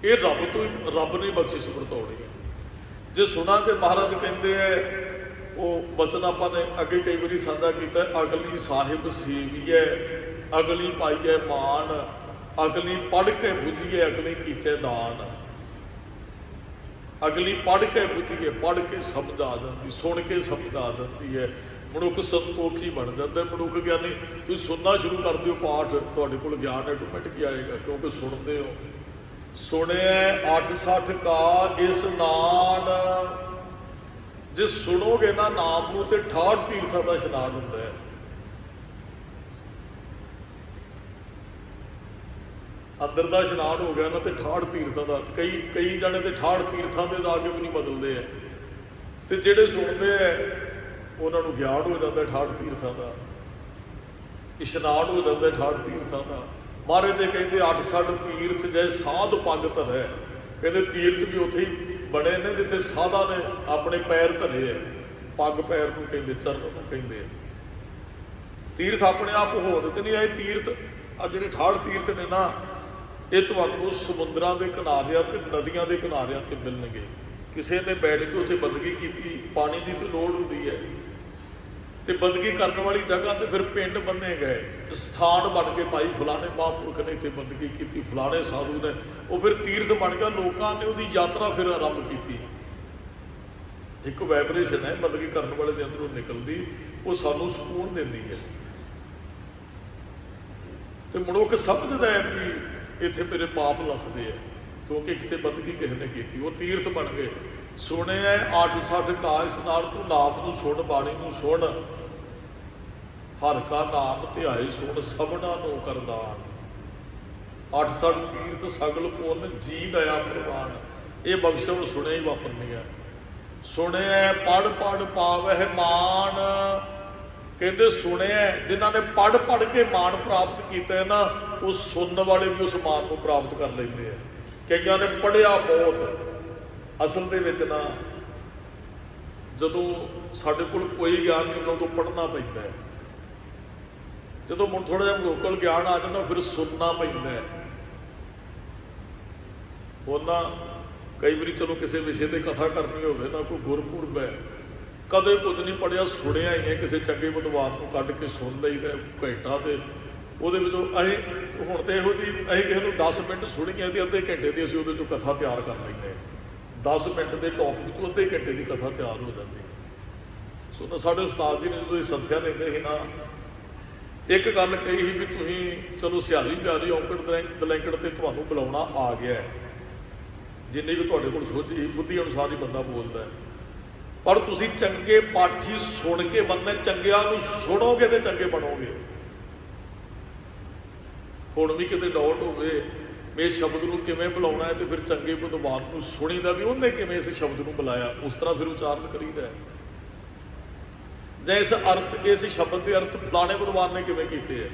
ये रब तो ही, रब ने बख्शिश वरताउणी है। जे सुना तो महाराज कहते हैं वो वचन आपां अगे कई बार साझा किया, अगली साहिब सेवीए अगली पाईए मान, अगली पढ़ के बुझिए अगली कीचे दान। अगली पढ़ के बुझिए, पढ़ के समझ आ जाती, सुन के समझ आ जाती है, मनुख संतोखी बन जाता है। मनुख ज्ञानी तुम सुनना शुरू कर दो पाठ, तुहाडे कोल ज्ञान ऑटोमैटिक आएगा, क्योंकि सुनते हो। सुने 860 का इस नान, जे सुनोगे ना नाम नूं ते 68 तीर्थां का इशनान हुंदा है। अंदर का इशनान हो गया ना तो 68 तीर्थां का, कई जाने तो 68 तीर्थां से जाके भी नहीं बदलते हैं, तो जेडे सुनते हैं उन्होंने ज्ञान हो जाता है 68 तीर्थां का, इशनान हो जाता है 68 तीर्थां का। महाराज तो कहते 860 तीर्थ जय साध पग धरै, कहते तीर्थ भी उत्थे ही बने ने जिथे साधा ने अपने पैर धरे है, पग पैर को कहते, चरण को कहते। तीर्थ अपने आप होंद च नहीं आए, तीर्थ आ जिहड़े 68 तीर्थ ने ना, ये तुहानूं समुद्रां दे किनारियां ते नदियां दे किनारियां ते मिलणगे। किसी ने बैठ के उत्थे बंदगी की, पानी की तो लोड़ हुंदी है, तो बंदगी करने वाली जगह तो फिर पिंड बने गए, स्थान बन के भाई फलाने महापुरख ने इतने बंदगी की, फलाने साधु ने, वो फिर तीर्थ बन गया, लोगों ने उसकी यात्रा फिर आरंभ की। एक वाइब्रेशन है बंदगी करने वाले के अंदरों निकलती, वो सानू सुकून देती है। तो मनुख समझदा है कि ਇੱਥੇ ਮੇਰੇ ਪਾਪ ਲੱਥਦੇ ਆ, ਕਿਉਂਕਿ ਕਿਤੇ ਬੰਦਗੀ ਕਿਸੇ ਨੇ ਕੀਤੀ, ਉਹ ਤੀਰਥ ਬਣ ਗਏ। ਸੁਣਿਆ 860 ਕਾ ਇਸ ਨਾਲ ਤੂੰ ਨਾਮ ਨੂੰ ਸੁਣ, ਬਾਣੀ ਨੂੰ ਸੁਣ, ਹਰ ਕਾ ਨਾਮ ਧਿਆਏ ਸੁਣ, ਸਭਨਾ ਨੂੰ ਕਰਦਾਨ। 860 ਤੀਰਥ ਸਗਲ ਪੁੰਨ ਜੀ ਦਇਆ ਪ੍ਰਵਾਨ, ਇਹ ਬਖਸ਼ਣ ਸੁਣਿਆ ਹੀ ਵਾਪਰਨੀ ਹੈ। ਸੁਣਿਆ ਪੜ ਪੜ ਪਾਵਹਿ ਮਾਨ, ਕਹਿੰਦੇ ਸੁਣਿਆ ਜਿਨ੍ਹਾਂ ਨੇ ਪੜ ਪੜ ਕੇ ਮਾਣ ਪ੍ਰਾਪਤ ਕੀਤਾ ਹੈ ਨਾ, ਉਹ ਸੁਣਨ ਵਾਲੇ ਵੀ ਉਸ ਮਾਣ ਨੂੰ ਪ੍ਰਾਪਤ ਕਰ ਲੈਂਦੇ ਆ। ਕਈਆਂ ਨੇ ਪੜ੍ਹਿਆ ਬਹੁਤ, ਅਸਲ ਦੇ ਵਿੱਚ ਨਾ ਜਦੋਂ ਸਾਡੇ ਕੋਲ ਕੋਈ ਗਿਆਨ ਨਹੀਂ ਹੁੰਦਾ ਉਦੋਂ ਪੜ੍ਹਨਾ ਪੈਂਦਾ ਹੈ। ਜਦੋਂ ਹੁਣ ਥੋੜ੍ਹਾ ਜਿਹਾ ਲੋਕਲ ਗਿਆਨ ਆ ਜਾਂਦਾ ਫਿਰ ਸੁਣਨਾ ਪੈਂਦਾ ਹੈ। ਉਹਨਾਂ ਕਈ ਵਾਰੀ ਚਲੋ ਕਿਸੇ ਵਿਸ਼ੇ ਤੇ ਕਥਾ ਕਰਨੀ ਹੋਵੇ ਨਾ, ਕੋਈ ਗੁਰਪੁਰਬ ਹੈ, ਕਦੇ ਕੁਝ ਨਹੀਂ ਪੜ੍ਹਿਆ, ਸੁਣਿਆ ਹੀ ਹੈ, ਕਿਸੇ ਚੰਗੇ ਵਿਦਵਾਨ ਨੂੰ ਕੱਢ ਕੇ ਸੁਣ ਲਈਦਾ ਘੰਟਾ, ਤੇ ਉਹਦੇ ਵਿੱਚੋਂ ਅਸੀਂ ਹੁਣ ਤਾਂ ਇਹੋ ਜਿਹੀ ਅਸੀਂ ਕਿਸੇ ਨੂੰ 10 ਮਿੰਟ ਸੁਣੀਏ ਤੇ ਅੱਧੇ ਘੰਟੇ ਦੀ ਅਸੀਂ ਉਹਦੇ 'ਚੋਂ ਕਥਾ ਤਿਆਰ ਕਰ ਲੈਂਦੇ ਹਾਂ। 10 ਮਿੰਟ ਦੇ ਟੌਪਿਕ 'ਚੋਂ ਅੱਧੇ ਘੰਟੇ ਦੀ ਕਥਾ ਤਿਆਰ ਹੋ ਜਾਂਦੀ। ਸੋ ਸਾਡੇ ਉਸਤਾਦ ਜੀ ਨੇ ਜਦੋਂ ਇਹ ਸੰਥਿਆ ਲੈਂਦੇ ਸੀ ਨਾ, ਇੱਕ ਗੱਲ ਕਹੀ ਸੀ ਵੀ ਤੁਸੀਂ ਚਲੋ ਸਿਆਰੀ ਪਿਆਰੀ ਔਂਕੜ ਦਲੈਂਕੜ ਤੇ ਤੁਹਾਨੂੰ ਬੁਲਾਉਣਾ ਆ ਗਿਆ ਹੈ, ਜਿੰਨੀ ਕੁ ਤੁਹਾਡੇ ਕੋਲ ਸੋਝੀ ਬੁੱਧੀ ਅਨੁਸਾਰ ਹੀ ਬੰਦਾ ਬੋਲਦਾ ਹੈ, ਪਰ ਤੁਸੀਂ ਚੰਗੇ ਪਾਠੀ ਸੁਣ ਕੇ ਬੰਦੇ ਚੰਗਿਆਂ ਨੂੰ ਸੁਣੋਗੇ ਤੇ ਚੰਗੇ ਬਣੋਗੇ। ਹੁਣ ਵੀ ਕਿਤੇ ਡਾਊਟ ਹੋਵੇ ਵੀ ਇਸ ਸ਼ਬਦ ਨੂੰ ਕਿਵੇਂ ਬੁਲਾਉਣਾ ਹੈ, ਤੇ ਫਿਰ ਚੰਗੇ ਵਿਦਵਾਨ ਨੂੰ ਸੁਣੀਦਾ ਵੀ ਉਹਨੇ ਕਿਵੇਂ ਇਸ ਸ਼ਬਦ ਨੂੰ ਬੁਲਾਇਆ, ਉਸ ਤਰ੍ਹਾਂ ਫਿਰ ਉਚਾਰਨ ਕਰੀਦਾ ਹੈ। ਜਾਂ ਇਸ ਅਰਥ, ਇਸ ਸ਼ਬਦ ਦੇ ਅਰਥ ਫਲਾਣੇ ਵਿਦਵਾਨ ਨੇ ਕਿਵੇਂ ਕੀਤੇ ਹੈ,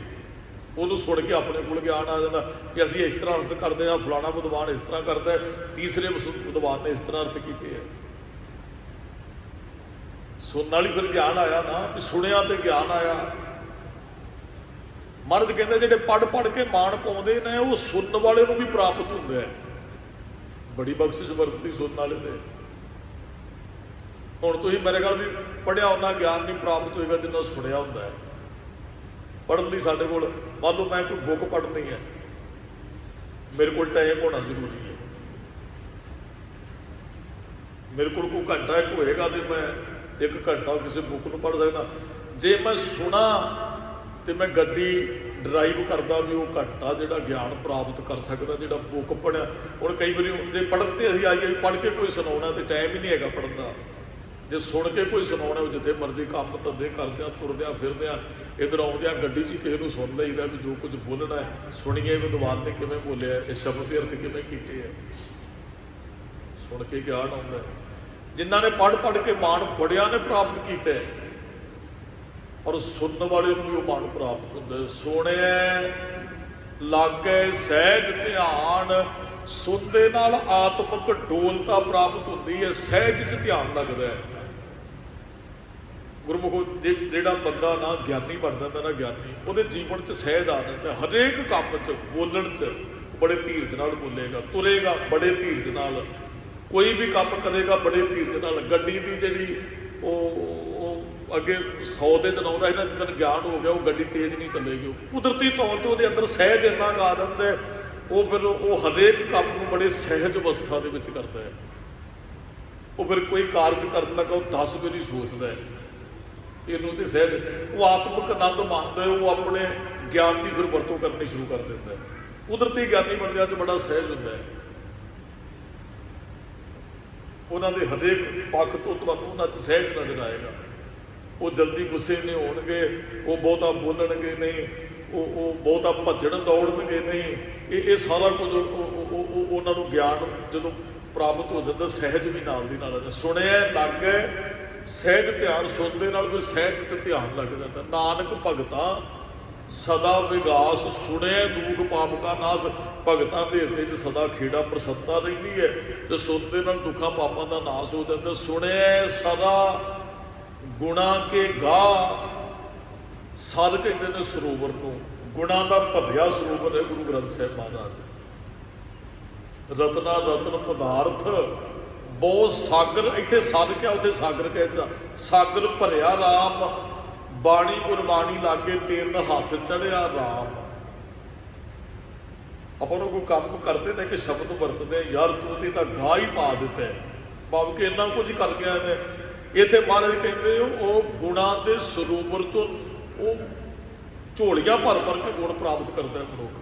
ਉਹਨੂੰ ਸੁਣ ਕੇ ਆਪਣੇ ਕੋਲ ਗਿਆਨ ਆ ਜਾਂਦਾ ਕਿ ਅਸੀਂ ਇਸ ਤਰ੍ਹਾਂ ਅਰਥ ਕਰਦੇ ਹਾਂ, ਫਲਾਣਾ ਵਿਦਵਾਨ ਇਸ ਤਰ੍ਹਾਂ ਕਰਦਾ, ਤੀਸਰੇ ਵਿਦਵਾਨ ਨੇ ਇਸ ਤਰ੍ਹਾਂ ਅਰਥ ਕੀਤੇ ਹੈ। ਸੁਣਨ ਵਾਲੀ ਫਿਰ ਗਿਆਨ ਆਇਆ ਨਾ, ਵੀ ਸੁਣਿਆ ਤੇ ਗਿਆਨ ਆਇਆ। ਮਹਾਰਾਜ ਕਹਿੰਦੇ ਜਿਹੜੇ ਪੜ੍ਹ ਪੜ੍ਹ ਕੇ ਮਾਣ ਪਾਉਂਦੇ ਨੇ ਉਹ ਸੁਣਨ ਵਾਲੇ ਨੂੰ ਵੀ ਪ੍ਰਾਪਤ ਹੁੰਦਾ ਹੈ। ਬੜੀ ਬਖਸ਼ਿਸ਼ ਵਰਤਦੀ ਸੁਣਨ ਵਾਲੇ ਦੇ। ਹੁਣ ਤੁਸੀਂ ਮੇਰੇ ਖਿਆਲ ਵੀ ਪੜ੍ਹਿਆ ਉਹਨਾਂ ਗਿਆਨ ਨਹੀਂ ਪ੍ਰਾਪਤ ਹੋਏਗਾ ਜਿੰਨਾ ਸੁਣਿਆ ਹੁੰਦਾ ਹੈ। ਪੜ੍ਹਨ ਲਈ ਸਾਡੇ ਕੋਲ ਮੰਨ ਲਓ ਮੈਂ ਕੋਈ ਬੁੱਕ ਪੜ੍ਹਨੀ ਹੈ, ਮੇਰੇ ਕੋਲ ਟਾਈਮ ਹੋਣਾ ਜ਼ਰੂਰੀ ਹੈ। ਮੇਰੇ ਕੋਲ ਕੋਈ ਘੰਟਾ ਇੱਕ ਹੋਏਗਾ ਤੇ ਮੈਂ 1 ਘੰਟਾ ਕਿਸੇ ਬੁੱਕ ਨੂੰ ਪੜ੍ਹ ਸਕਦਾ। ਜੇ ਮੈਂ ਸੁਣਾ ਤੇ ਮੈਂ ਗੱਡੀ ਡਰਾਈਵ ਕਰਦਾ ਵੀ ਉਹ ਘੰਟਾ ਜਿਹੜਾ ਗਿਆਨ ਪ੍ਰਾਪਤ ਕਰ ਸਕਦਾ ਜਿਹੜਾ ਬੁੱਕ ਪੜ੍ਹਿਆ। ਹੁਣ ਕਈ ਵਾਰੀ ਜੇ ਪੜ੍ਹਨ ਤੇ ਅਸੀਂ ਆਈਏ ਪੜ੍ਹ ਕੇ ਕੋਈ ਸੁਣਾਉਣਾ ਤੇ ਟਾਈਮ ਹੀ ਨਹੀਂ ਹੈਗਾ ਪੜ੍ਹਨ ਦਾ। ਜੇ ਸੁਣ ਕੇ ਕੋਈ ਸੁਣਾਉਣਾ ਜਿੱਥੇ ਮਰਜ਼ੀ ਕੰਮ ਧੰਦੇ ਕਰਦਿਆਂ ਤੁਰਦਿਆਂ ਫਿਰਦਿਆਂ ਇੱਧਰ ਆਉਂਦਿਆਂ ਗੱਡੀ 'ਚ ਕਿਸੇ ਨੂੰ ਸੁਣ ਲਈਦਾ ਵੀ ਜੋ ਕੁਝ ਬੋਲਣਾ ਹੈ ਸੁਣੀਏ ਵਿਦਵਾਨ ਨੇ ਕਿਵੇਂ ਬੋਲਿਆ, ਇਹ ਸ਼ਬਦ ਦੇ ਅਰਥ ਕਿਵੇਂ ਕੀਤੇ ਹੈ, ਸੁਣ ਕੇ ਗਿਆਨ ਆਉਂਦਾ। ਜਿਨ੍ਹਾਂ ਨੇ ਪੜ੍ਹ ਪੜ੍ਹ ਕੇ ਮਾਣ ਬੜਿਆਂ ਨੇ ਪ੍ਰਾਪਤ ਕੀਤਾ ਹੈ, ਔਰ ਸੁਣਨ ਵਾਲੇ ਨੂੰ ਵੀ ਉਹ ਮਾਣ ਪ੍ਰਾਪਤ ਹੁੰਦਾ। ਸੁਣਿਆ ਲਾਗੇ ਸਹਿਜ ਧਿਆਨ, ਸੁਣਦੇ ਨਾਲ ਆਤਮਿਕ ਡੋਲਤਾ ਪ੍ਰਾਪਤ ਹੁੰਦੀ ਹੈ, ਸਹਿਜ 'ਚ ਧਿਆਨ ਲੱਗਦਾ ਹੈ। ਗੁਰਮੁਖ ਜਿਹੜਾ ਬੰਦਾ ਨਾ ਗਿਆਨੀ ਬਣ ਜਾਂਦਾ ਨਾ ਗਿਆਨੀ, ਉਹਦੇ ਜੀਵਨ 'ਚ ਸਹਿਜ ਆ ਜਾਂਦਾ। ਹਰੇਕ ਕੰਮ 'ਚ ਬੋਲਣ 'ਚ ਬੜੇ ਧੀਰਜ ਨਾਲ ਬੋਲੇਗਾ, ਤੁਰੇਗਾ ਬੜੇ ਧੀਰਜ ਨਾਲ, ਕੋਈ ਵੀ ਕੰਮ ਕਰੇਗਾ ਬੜੇ ਧੀਰਜ ਨਾਲ। ਗੱਡੀ ਦੀ ਜਿਹੜੀ ਉਹ ਅੱਗੇ 100 ਤੇ ਚਲਾਉਂਦਾ ਸੀ ਨਾ, ਜਿੱਦਣ ਗਿਆਨ ਹੋ ਗਿਆ ਉਹ ਗੱਡੀ ਤੇਜ਼ ਨਹੀਂ ਚੱਲੇਗੀ। ਕੁਦਰਤੀ ਤੌਰ ਤੇ ਉਹਦੇ ਅੰਦਰ ਸਹਿਜ ਇੰਨਾ ਕੁ ਆ ਜਾਂਦਾ ਹੈ, ਉਹ ਫਿਰ ਉਹ ਹਰੇਕ ਕੰਮ ਨੂੰ ਬੜੇ ਸਹਿਜ ਅਵਸਥਾ ਦੇ ਵਿੱਚ ਕਰਦਾ ਹੈ। ਉਹ ਫਿਰ ਕੋਈ ਕਾਰਜ ਕਰਨ ਲੱਗਾ ਉਹ 10 ਵਾਰੀ ਸੋਚਦਾ ਹੈ, ਇਹਨੂੰ ਤੇ ਸਹਿਜ ਉਹ ਆਤਮਿਕ ਆਨੰਦ ਮਾਣਦਾ ਹੈ, ਉਹ ਆਪਣੇ ਗਿਆਨ ਦੀ ਫਿਰ ਵਰਤੋਂ ਕਰਨੀ ਸ਼ੁਰੂ ਕਰ ਦਿੰਦਾ ਹੈ। ਕੁਦਰਤੀ ਗਿਆਨੀ ਬੰਦਿਆਂ 'ਚ ਬੜਾ ਸਹਿਜ ਹੁੰਦਾ ਹੈ, ਉਹਨਾਂ ਦੇ ਹਰੇਕ ਪੱਖ ਤੋਂ ਤੁਹਾਨੂੰ ਉਹਨਾਂ 'ਚ ਸਹਿਜ ਨਜ਼ਰ ਆਏਗਾ। ਉਹ ਜਲਦੀ ਗੁੱਸੇ ਨਹੀਂ ਹੋਣਗੇ, ਉਹ ਬਹੁਤਾ ਬੋਲਣਗੇ ਨਹੀਂ, ਉਹ ਬਹੁਤਾ ਭੱਜਣ ਦੌੜਨਗੇ ਨਹੀਂ। ਇਹ ਸਾਰਾ ਕੁਝ ਉਹਨਾਂ ਨੂੰ ਗਿਆਨ ਜਦੋਂ ਪ੍ਰਾਪਤ ਹੋ ਜਾਂਦਾ ਸਹਿਜ ਵੀ ਨਾਲ ਦੀ ਨਾਲ ਆ ਜਾਂਦਾ। ਸੁਣਿਆ ਲੱਗ ਸਹਿਜ ਧਿਆਨ, ਸੁਣਦੇ ਨਾਲ ਫਿਰ ਸਹਿਜ 'ਚ ਧਿਆਨ ਲੱਗ ਜਾਂਦਾ। ਨਾਨਕ ਭਗਤਾਂ ਸਦਾ ਵਿਗਾਸ, ਸੁਣਿਆ ਦੁੱਖ ਪਾਪ ਕਾ ਨਾਸ। ਭਗਤਾਂ ਦੇ ਹਿਰਦੇ 'ਚ ਸਦਾ ਖੇੜਾ ਪ੍ਰਸੰਨਤਾ ਰਹਿੰਦੀ ਹੈ ਤੇ ਸੁਣਦੇ ਨਾਲ ਦੁੱਖਾਂ ਪਾਪਾਂ ਦਾ ਨਾਸ ਹੋ ਜਾਂਦਾ। ਸੁਣਿਆ ਸਦਾ ਗੁਣਾ ਕੇ ਗਾ, ਸਰ ਕਹਿੰਦੇ ਨੇ ਸਰੋਵਰ ਨੂੰ, ਗੁਣਾ ਦਾ ਭਰਿਆ ਸਰੋਵਰ ਹੈ ਗੁਰੂ ਗ੍ਰੰਥ ਸਾਹਿਬ ਮਹਾਰਾਜ। ਰਤਨਾ ਰਤਨ ਪਦਾਰਥ ਬਹੁਤ ਸਾਗਰ, ਇੱਥੇ ਸਰ ਕਿਹਾ ਉੱਥੇ ਸਾਗਰ ਕਹਿੰਦਾ। ਸਾਗਰ ਭਰਿਆ ਰਾਮ, ਬਾਣੀ ਗੁਰਬਾਣੀ ਲਾਗੇ 3 ਹੱਥ ਚੜਿਆ ਰਾਮ। ਆਪਾਂ ਨੂੰ ਕੋਈ ਕੰਮ ਕਰਦੇ ਨੇ ਕਿ ਸ਼ਬਦ ਵਰਤਦੇ ਯਾਰ ਤੂੰ ਤੇ ਤਾਂ ਗਾਹ ਹੀ ਪਾ ਦਿੱਤਾ ਹੈ, ਭਾਵ ਕਿ ਇੰਨਾ ਕੁਝ ਕਰ ਗਿਆ ਨੇ। ਇੱਥੇ ਮਹਾਰਾਜ ਕਹਿੰਦੇ ਉਹ ਗੁਣਾਂ ਦੇ ਸਰੋਵਰ 'ਚੋਂ ਉਹ ਝੋਲੀਆਂ ਭਰ ਭਰ ਕੇ ਗੁਣ ਪ੍ਰਾਪਤ ਕਰਦਾ ਹੈ ਮਨੁੱਖ।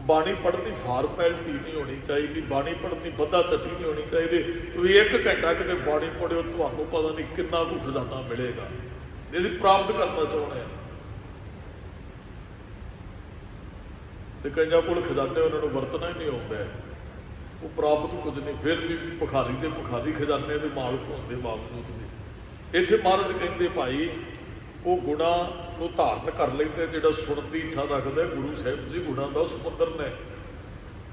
ਬਾਣੀ ਪੜ੍ਹਨ ਦੀ ਫਾਰਮੈਲਿਟੀ ਨਹੀਂ ਹੋਣੀ ਚਾਹੀਦੀ, ਬਾਣੀ ਪੜ੍ਹਨ ਦੀ ਬੱਧਾ ਚੱਟੀ ਨਹੀਂ ਹੋਣੀ ਚਾਹੀਦੀ। ਤੁਸੀਂ 1 ਘੰਟਾ ਕਿਤੇ ਬਾਣੀ ਪੜ੍ਹਿਓ, ਤੁਹਾਨੂੰ ਪਤਾ ਨਹੀਂ ਕਿੰਨਾ ਕੁ ਖਜ਼ਾਨਾ ਮਿਲੇਗਾ ਜੇ ਅਸੀਂ ਪ੍ਰਾਪਤ ਕਰਨਾ ਚਾਹੁੰਦੇ ਹਾਂ। ਤੇ ਕਈਆਂ ਕੋਲ ਖਜ਼ਾਨੇ ਉਹਨਾਂ ਨੂੰ ਵਰਤਣਾ ਹੀ ਨਹੀਂ ਆਉਂਦਾ, ਉਹ ਪ੍ਰਾਪਤ ਕੁਝ ਨਹੀਂ, ਫਿਰ ਵੀ ਭਿਖਾਰੀ ਦੇ ਭਿਖਾਰੀ ਖਜ਼ਾਨੇ ਦੇ ਮਾਲਕ ਹੋਣ ਦੇ ਬਾਵਜੂਦ ਵੀ। ਇੱਥੇ ਮਹਾਰਾਜ ਕਹਿੰਦੇ ਭਾਈ ਉਹ ਗੁਣਾਂ ਨੂੰ ਧਾਰਨ ਕਰ ਲੈਂਦੇ ਜਿਹੜਾ ਸੁਣਨ ਦੀ ਇੱਛਾ ਰੱਖਦਾ। ਗੁਰੂ ਸਾਹਿਬ ਜੀ ਗੁਣਾਂ ਦਾ ਸਮੁੰਦਰ ਨੇ।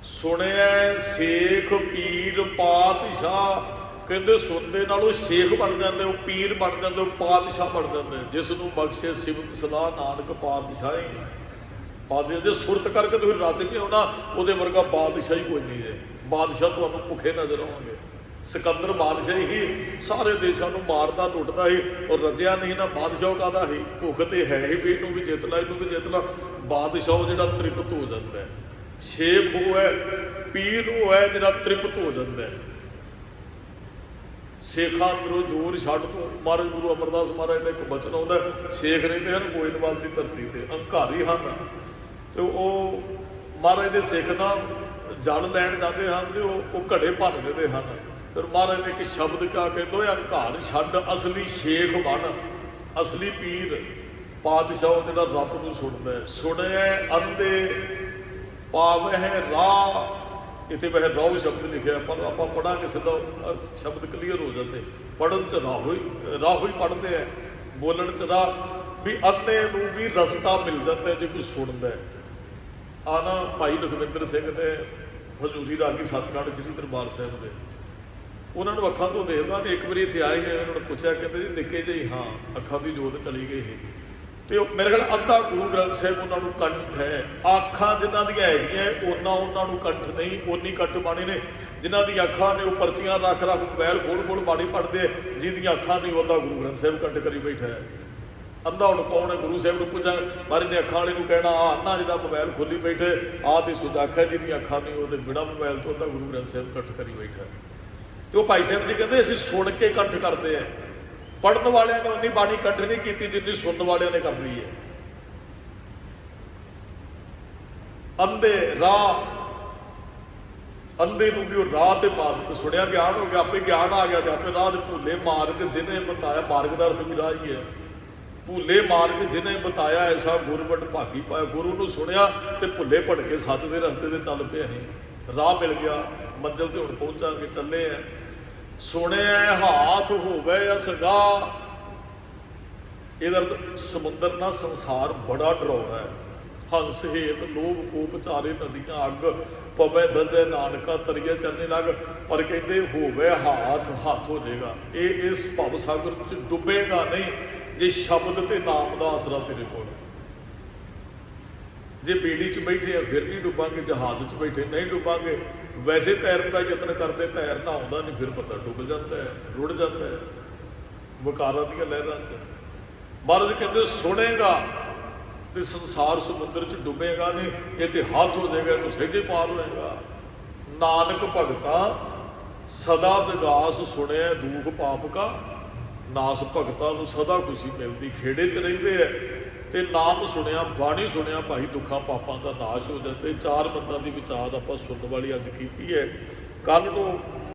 ਸੁਣਿਆ ਸੇਖ ਪੀਰ ਪਾਤਸ਼ਾਹ, ਕਹਿੰਦੇ ਸੁਣਦੇ ਨਾਲ ਉਹ ਸ਼ੇਖ ਬਣ ਜਾਂਦੇ, ਉਹ ਪੀਰ ਬਣ ਜਾਂਦੇ, ਉਹ ਪਾਤਸ਼ਾਹ ਬਣ ਜਾਂਦੇ। ਜਿਸ ਨੂੰ ਬਖਸ਼ੇ ਸਿਫਤ ਸਲਾਹ ਨਾਨਕ ਪਾਤਸ਼ਾਹੀ। ਪਾਤਸ਼ਾਹ ਜੇ ਸੁਰਤ ਕਰਕੇ ਤੁਸੀਂ ਰੱਜ ਕੇ ਹੋ ਨਾ, ਉਹਦੇ ਵਰਗਾ ਬਾਦਸ਼ਾਹ ਹੀ ਕੋਈ ਨਹੀਂ ਹੈ। ਬਾਦਸ਼ਾਹ ਤੁਹਾਨੂੰ ਭੁੱਖੇ ਨਜ਼ਰ ਆਉਣਗੇ। ਸਿਕੰਦਰ ਬਾਦਸ਼ਾਹ ਹੀ ਸਾਰੇ ਦੇਸ਼ਾਂ ਨੂੰ ਮਾਰਦਾ ਲੁੱਟਦਾ ਸੀ, ਔਰ ਰੱਜਿਆ ਨਹੀਂ ਨਾ। ਬਾਦਸ਼ਾਹ ਕਾਹਦਾ ਸੀ? ਭੁੱਖ ਤੇ ਹੈ ਹੀ ਵੀ ਇਹਨੂੰ ਵੀ ਜਿੱਤਣਾ, ਇਹਨੂੰ ਵੀ ਜਿੱਤਣਾ। ਬਾਦਸ਼ਾਹ ਜਿਹੜਾ ਤ੍ਰਿਪਤ ਹੋ ਜਾਂਦਾ ਹੈ। ਸ਼ੇਖ ਉਹ ਹੈ, ਪੀਰ ਉਹ ਹੈ ਜਿਹੜਾ ਤ੍ਰਿਪਤ ਹੋ ਜਾਂਦਾ ਹੈ। ਸ਼ੇਖਾਂ ਅੰਦਰੋਂ ਜੋਰ ਛੱਡ ਤੋਂ। ਮਹਾਰਾਜ ਗੁਰੂ ਅਮਰਦਾਸ ਮਹਾਰਾਜ ਦਾ ਇੱਕ ਬਚਨ ਆਉਂਦਾ, ਸ਼ੇਖ ਰਹਿੰਦੇ ਹਨ ਗੋਇੰਦਵਾਲ ਦੀ ਧਰਤੀ ਤੇ, ਹੰਕਾਰੀ ਹਨ। ਤੇ ਉਹ ਮਹਾਰਾਜ ਦੇ ਸਿੱਖ ਨਾ ਜਲ ਲੈਣ ਜਾਂਦੇ ਹਨ ਤੇ ਉਹ ਘੜੇ ਭੰਨ ਦਿੰਦੇ ਹਨ। ਫਿਰ ਮਹਾਰਾਜ ਨੇ ਇੱਕ ਸ਼ਬਦ ਕਹਾ ਕੇ ਦੋਏ ਹੰਕਾਰ ਛੱਡ ਅਸਲੀ ਸ਼ੇਖ ਬਣ, ਅਸਲੀ ਪੀਰ ਪਾਤਸ਼ਾਹ ਜਿਹੜਾ ਰੱਬ ਨੂੰ ਸੁਣਦਾ ਹੈ। ਸੁਣਿਆ ਅੰਧੇ ਪਾਵਹਿ ਰਾਹ, ਇੱਥੇ ਵੈਸੇ ਰਾਹ ਸ਼ਬਦ ਲਿਖਿਆ, ਪਰ ਆਪਾਂ ਪੜਾਂਗੇ ਸਿੱਧਾ ਸ਼ਬਦ ਕਲੀਅਰ ਹੋ ਜਾਂਦੇ। ਪੜ੍ਹਨ 'ਚ ਰਾਹੋ ਹੀ ਪੜ੍ਹਦੇ ਹੈ, ਬੋਲਣ 'ਚ ਰਾਹ। ਵੀ ਅੰਧੇ ਨੂੰ ਵੀ ਰਸਤਾ ਮਿਲ ਜਾਂਦਾ ਜੇ ਕੋਈ ਸੁਣਦਾ ਹੈ। ਆ ਨਾ ਭਾਈ ਲਖਵਿੰਦਰ ਸਿੰਘ ਨੇ ਹਜ਼ੂਰੀ ਰਾਗੀ ਸੱਚਖੰਡ ਸ੍ਰੀ ਦਰਬਾਰ ਸਾਹਿਬ ਦੇ, ਉਹਨਾਂ ਨੂੰ ਅੱਖਾਂ ਤੋਂ ਦੇਖਦਾ ਨੇ। ਇੱਕ ਵਾਰੀ ਇੱਥੇ ਆਏ ਹੈ, ਉਹਨਾਂ ਨੂੰ ਪੁੱਛਿਆ, ਕਹਿੰਦੇ ਜੀ ਨਿੱਕੇ ਜਿਹੇ ਹਾਂ ਅੱਖਾਂ ਦੀ ਜੋਤ ਚਲੀ ਗਈ ਸੀ। ਤੇ ਉਹ ਮੇਰੇ ਖਿਆਲ ਅੱਧਾ ਗੁਰੂ ਗ੍ਰੰਥ ਸਾਹਿਬ ਉਹਨਾਂ ਨੂੰ ਕੰਠ ਹੈ। ਅੱਖਾਂ ਜਿਨ੍ਹਾਂ ਦੀਆਂ ਹੈਗੀਆਂ ਉਹਨਾਂ ਨੂੰ ਕੰਠ ਨਹੀਂ, ਓਨੀ ਕੰਠ ਬਾਣੀ ਨੇ। ਜਿਨ੍ਹਾਂ ਦੀਆਂ ਅੱਖਾਂ ਨੇ ਉਹ ਪਰਚੀਆਂ ਰੱਖ ਮੋਬਾਈਲ ਖੋਲ ਬਾਣੀ ਪੜ੍ਹਦੇ। ਜਿਹਦੀਆਂ ਅੱਖਾਂ ਨਹੀਂ ਉਹਦਾ ਗੁਰੂ ਗ੍ਰੰਥ ਸਾਹਿਬ ਕੰਠ ਕਰੀ ਬੈਠਾ ਹੈ। ਅੰਧਾ ਹੁਣ ਕੌਣ ਹੈ? ਗੁਰੂ ਸਾਹਿਬ ਨੂੰ ਪੁੱਛਾਂ, ਮਹਾਰਾਜ ਨੇ ਅੱਖਾਂ ਵਾਲੇ ਨੂੰ ਕਹਿਣਾ ਆਹ ਅੰਨਾ ਜਿਹੜਾ ਮੋਬਾਈਲ ਖੋਲੀ ਬੈਠੇ, ਆਹ ਤੇ ਸੁਜਾਖ ਹੈ ਜਿਹਦੀਆਂ ਅੱਖਾਂ ਨਹੀਂ, ਉਹ ਤੇ ਬਿਨਾਂ ਮੋਬਾਈਲ ਤੋਂ ਉਹਦਾ ਗੁਰੂ ਗ੍ਰੰਥ ਸਾਹਿਬ ਕੰਠ ਕਰੀ ਬੈਠਾ। ਤੇ ਉਹ ਭਾਈ ਸਾਹਿਬ ਜੀ ਕਹਿੰਦੇ ਅਸੀਂ ਸੁਣ ਕੇ ਕੰਠ ਕਰਦੇ ਹਾਂ। ਪੜ੍ਹਨ ਵਾਲਿਆਂ ਨੇ ਉਨੀ ਬਾਣੀ ਕੰਠ ਨਹੀਂ ਕੀਤੀ ਜਿੰਨੀ ਸੁਣਨ ਵਾਲਿਆਂ ਨੇ ਕਰਨੀ ਹੈ। ਅੰਧੇ ਰਾਹ, ਅੰਧੇ ਨੂੰ ਵੀ ਉਹ ਰਾਹ ਤੇ ਪਾ ਦਿੱਤਾ। ਸੁਣਿਆ ਗਿਆਨ ਹੋ ਗਿਆ, ਆਪੇ ਗਿਆਨ ਆ ਗਿਆ ਤੇ ਆਪੇ ਰਾਹ ਦੇ ਭੁੱਲੇ ਮਾਰਗ ਜਿਹਨੇ ਬਤਾਇਆ। ਮਾਰਗ ਦਾ ਅਰਥ ਵੀ ਰਾਹ ਹੀ ਹੈ। ਭੁੱਲੇ ਮਾਰਗ ਜਿਹਨੇ ਬਤਾਇਆ ਐਸਾ ਗੁਰਵਟ ਭਾਗੀ ਪਾਇਆ। ਗੁਰੂ ਨੂੰ ਸੁਣਿਆ ਤੇ ਭੁੱਲੇ ਭਟਕੇ ਸੱਚ ਦੇ ਰਸਤੇ ਤੇ ਚੱਲ ਪਏ। ਅਸੀਂ ਰਾਹ ਮਿਲ ਗਿਆ, ਮੰਜ਼ਿਲ ਤੇ ਹੁਣ ਪਹੁੰਚਾਂਗੇ, ਚੱਲੇ ਆ। ਸੁਣਿਆ ਹਾਥ ਹੋਵੇ ਅਸਗਾ, ਇਹਦਾ ਅਰਥ ਸਮੁੰਦਰ ਨਾਲ ਸੰਸਾਰ ਬੜਾ ਡਰਾਉਣਾ ਹੈ। ਹੰਸ ਹੇਤ ਲੋਭ ਕੋਪ ਚਾਰੇ ਨਦੀਆਂ ਅੱਗ, ਪਵੇ ਦਜੈ ਨਾਨਕਾ ਤਰੀਏ ਚਰਨੇ ਲੱਗ। ਪਰ ਕਹਿੰਦੇ ਹੋਵੇ ਹਾਥ, ਹੱਥ ਹੋ ਜਾਏਗਾ। ਇਹ ਇਸ ਭਵ ਸਾਗਰ 'ਚ ਡੁੱਬੇਗਾ ਨਹੀਂ ਜੇ ਸ਼ਬਦ ਤੇ ਨਾਮ ਦਾ ਆਸਰਾ ਤੇਰੇ ਕੋਲ। ਜੇ ਬੇੜੀ 'ਚ ਬੈਠੇ ਆ ਫਿਰ ਨਹੀਂ ਡੁੱਬਾਂਗੇ, ਜਹਾਜ਼ 'ਚ ਬੈਠੇ ਨਹੀਂ ਡੁੱਬਾਂਗੇ। ਵੈਸੇ ਤੈਰਨ ਦਾ ਯਤਨ ਕਰਦੇ, ਤੈਰਨਾ ਆਉਂਦਾ ਨਹੀਂ, ਫਿਰ ਬੰਦਾ ਡੁੱਬ ਜਾਂਦਾ ਹੈ, ਰੁੜ ਜਾਂਦਾ ਹੈ ਵਿਕਾਰਾਂ ਦੀਆਂ ਲਹਿਰਾਂ 'ਚ। ਮਹਾਰਾਜ ਕਹਿੰਦੇ ਸੁਣੇਗਾ ਤੇ ਸੰਸਾਰ ਸਮੁੰਦਰ 'ਚ ਡੁੱਬੇਗਾ ਨਹੀਂ, ਇਹ ਤੇ ਹੱਥ ਹੋ ਜਾਏਗਾ, ਤੂੰ ਸਹਿਜੇ ਪਾਰ ਹੋਏਗਾ। ਨਾਨਕ ਭਗਤਾ ਸਦਾ ਵਿਗਾਸ ਸੁਣਿਆ ਦੁਖ ਪਾਪ ਕਾ ਨਾਸ। ਭਗਤਾਂ ਨੂੰ ਸਦਾ ਖੁਸ਼ੀ ਮਿਲਦੀ, ਖੇੜੇ 'ਚ ਰਹਿੰਦੇ ਆ ਤੇ ਨਾਮ ਸੁਣਿਆ, ਬਾਣੀ ਸੁਣਿਆ ਭਾਈ, ਦੁੱਖਾਂ ਪਾਪਾਂ ਦਾ ਨਾਸ਼ ਹੋ ਜਾਂਦੇ। 4 ਬੰਦਾਂ ਦੀ ਵਿਚਾਰ ਆਪਾਂ ਸੁਣਨ ਵਾਲੀ ਅੱਜ ਕੀਤੀ ਹੈ। ਕੱਲ੍ਹ ਨੂੰ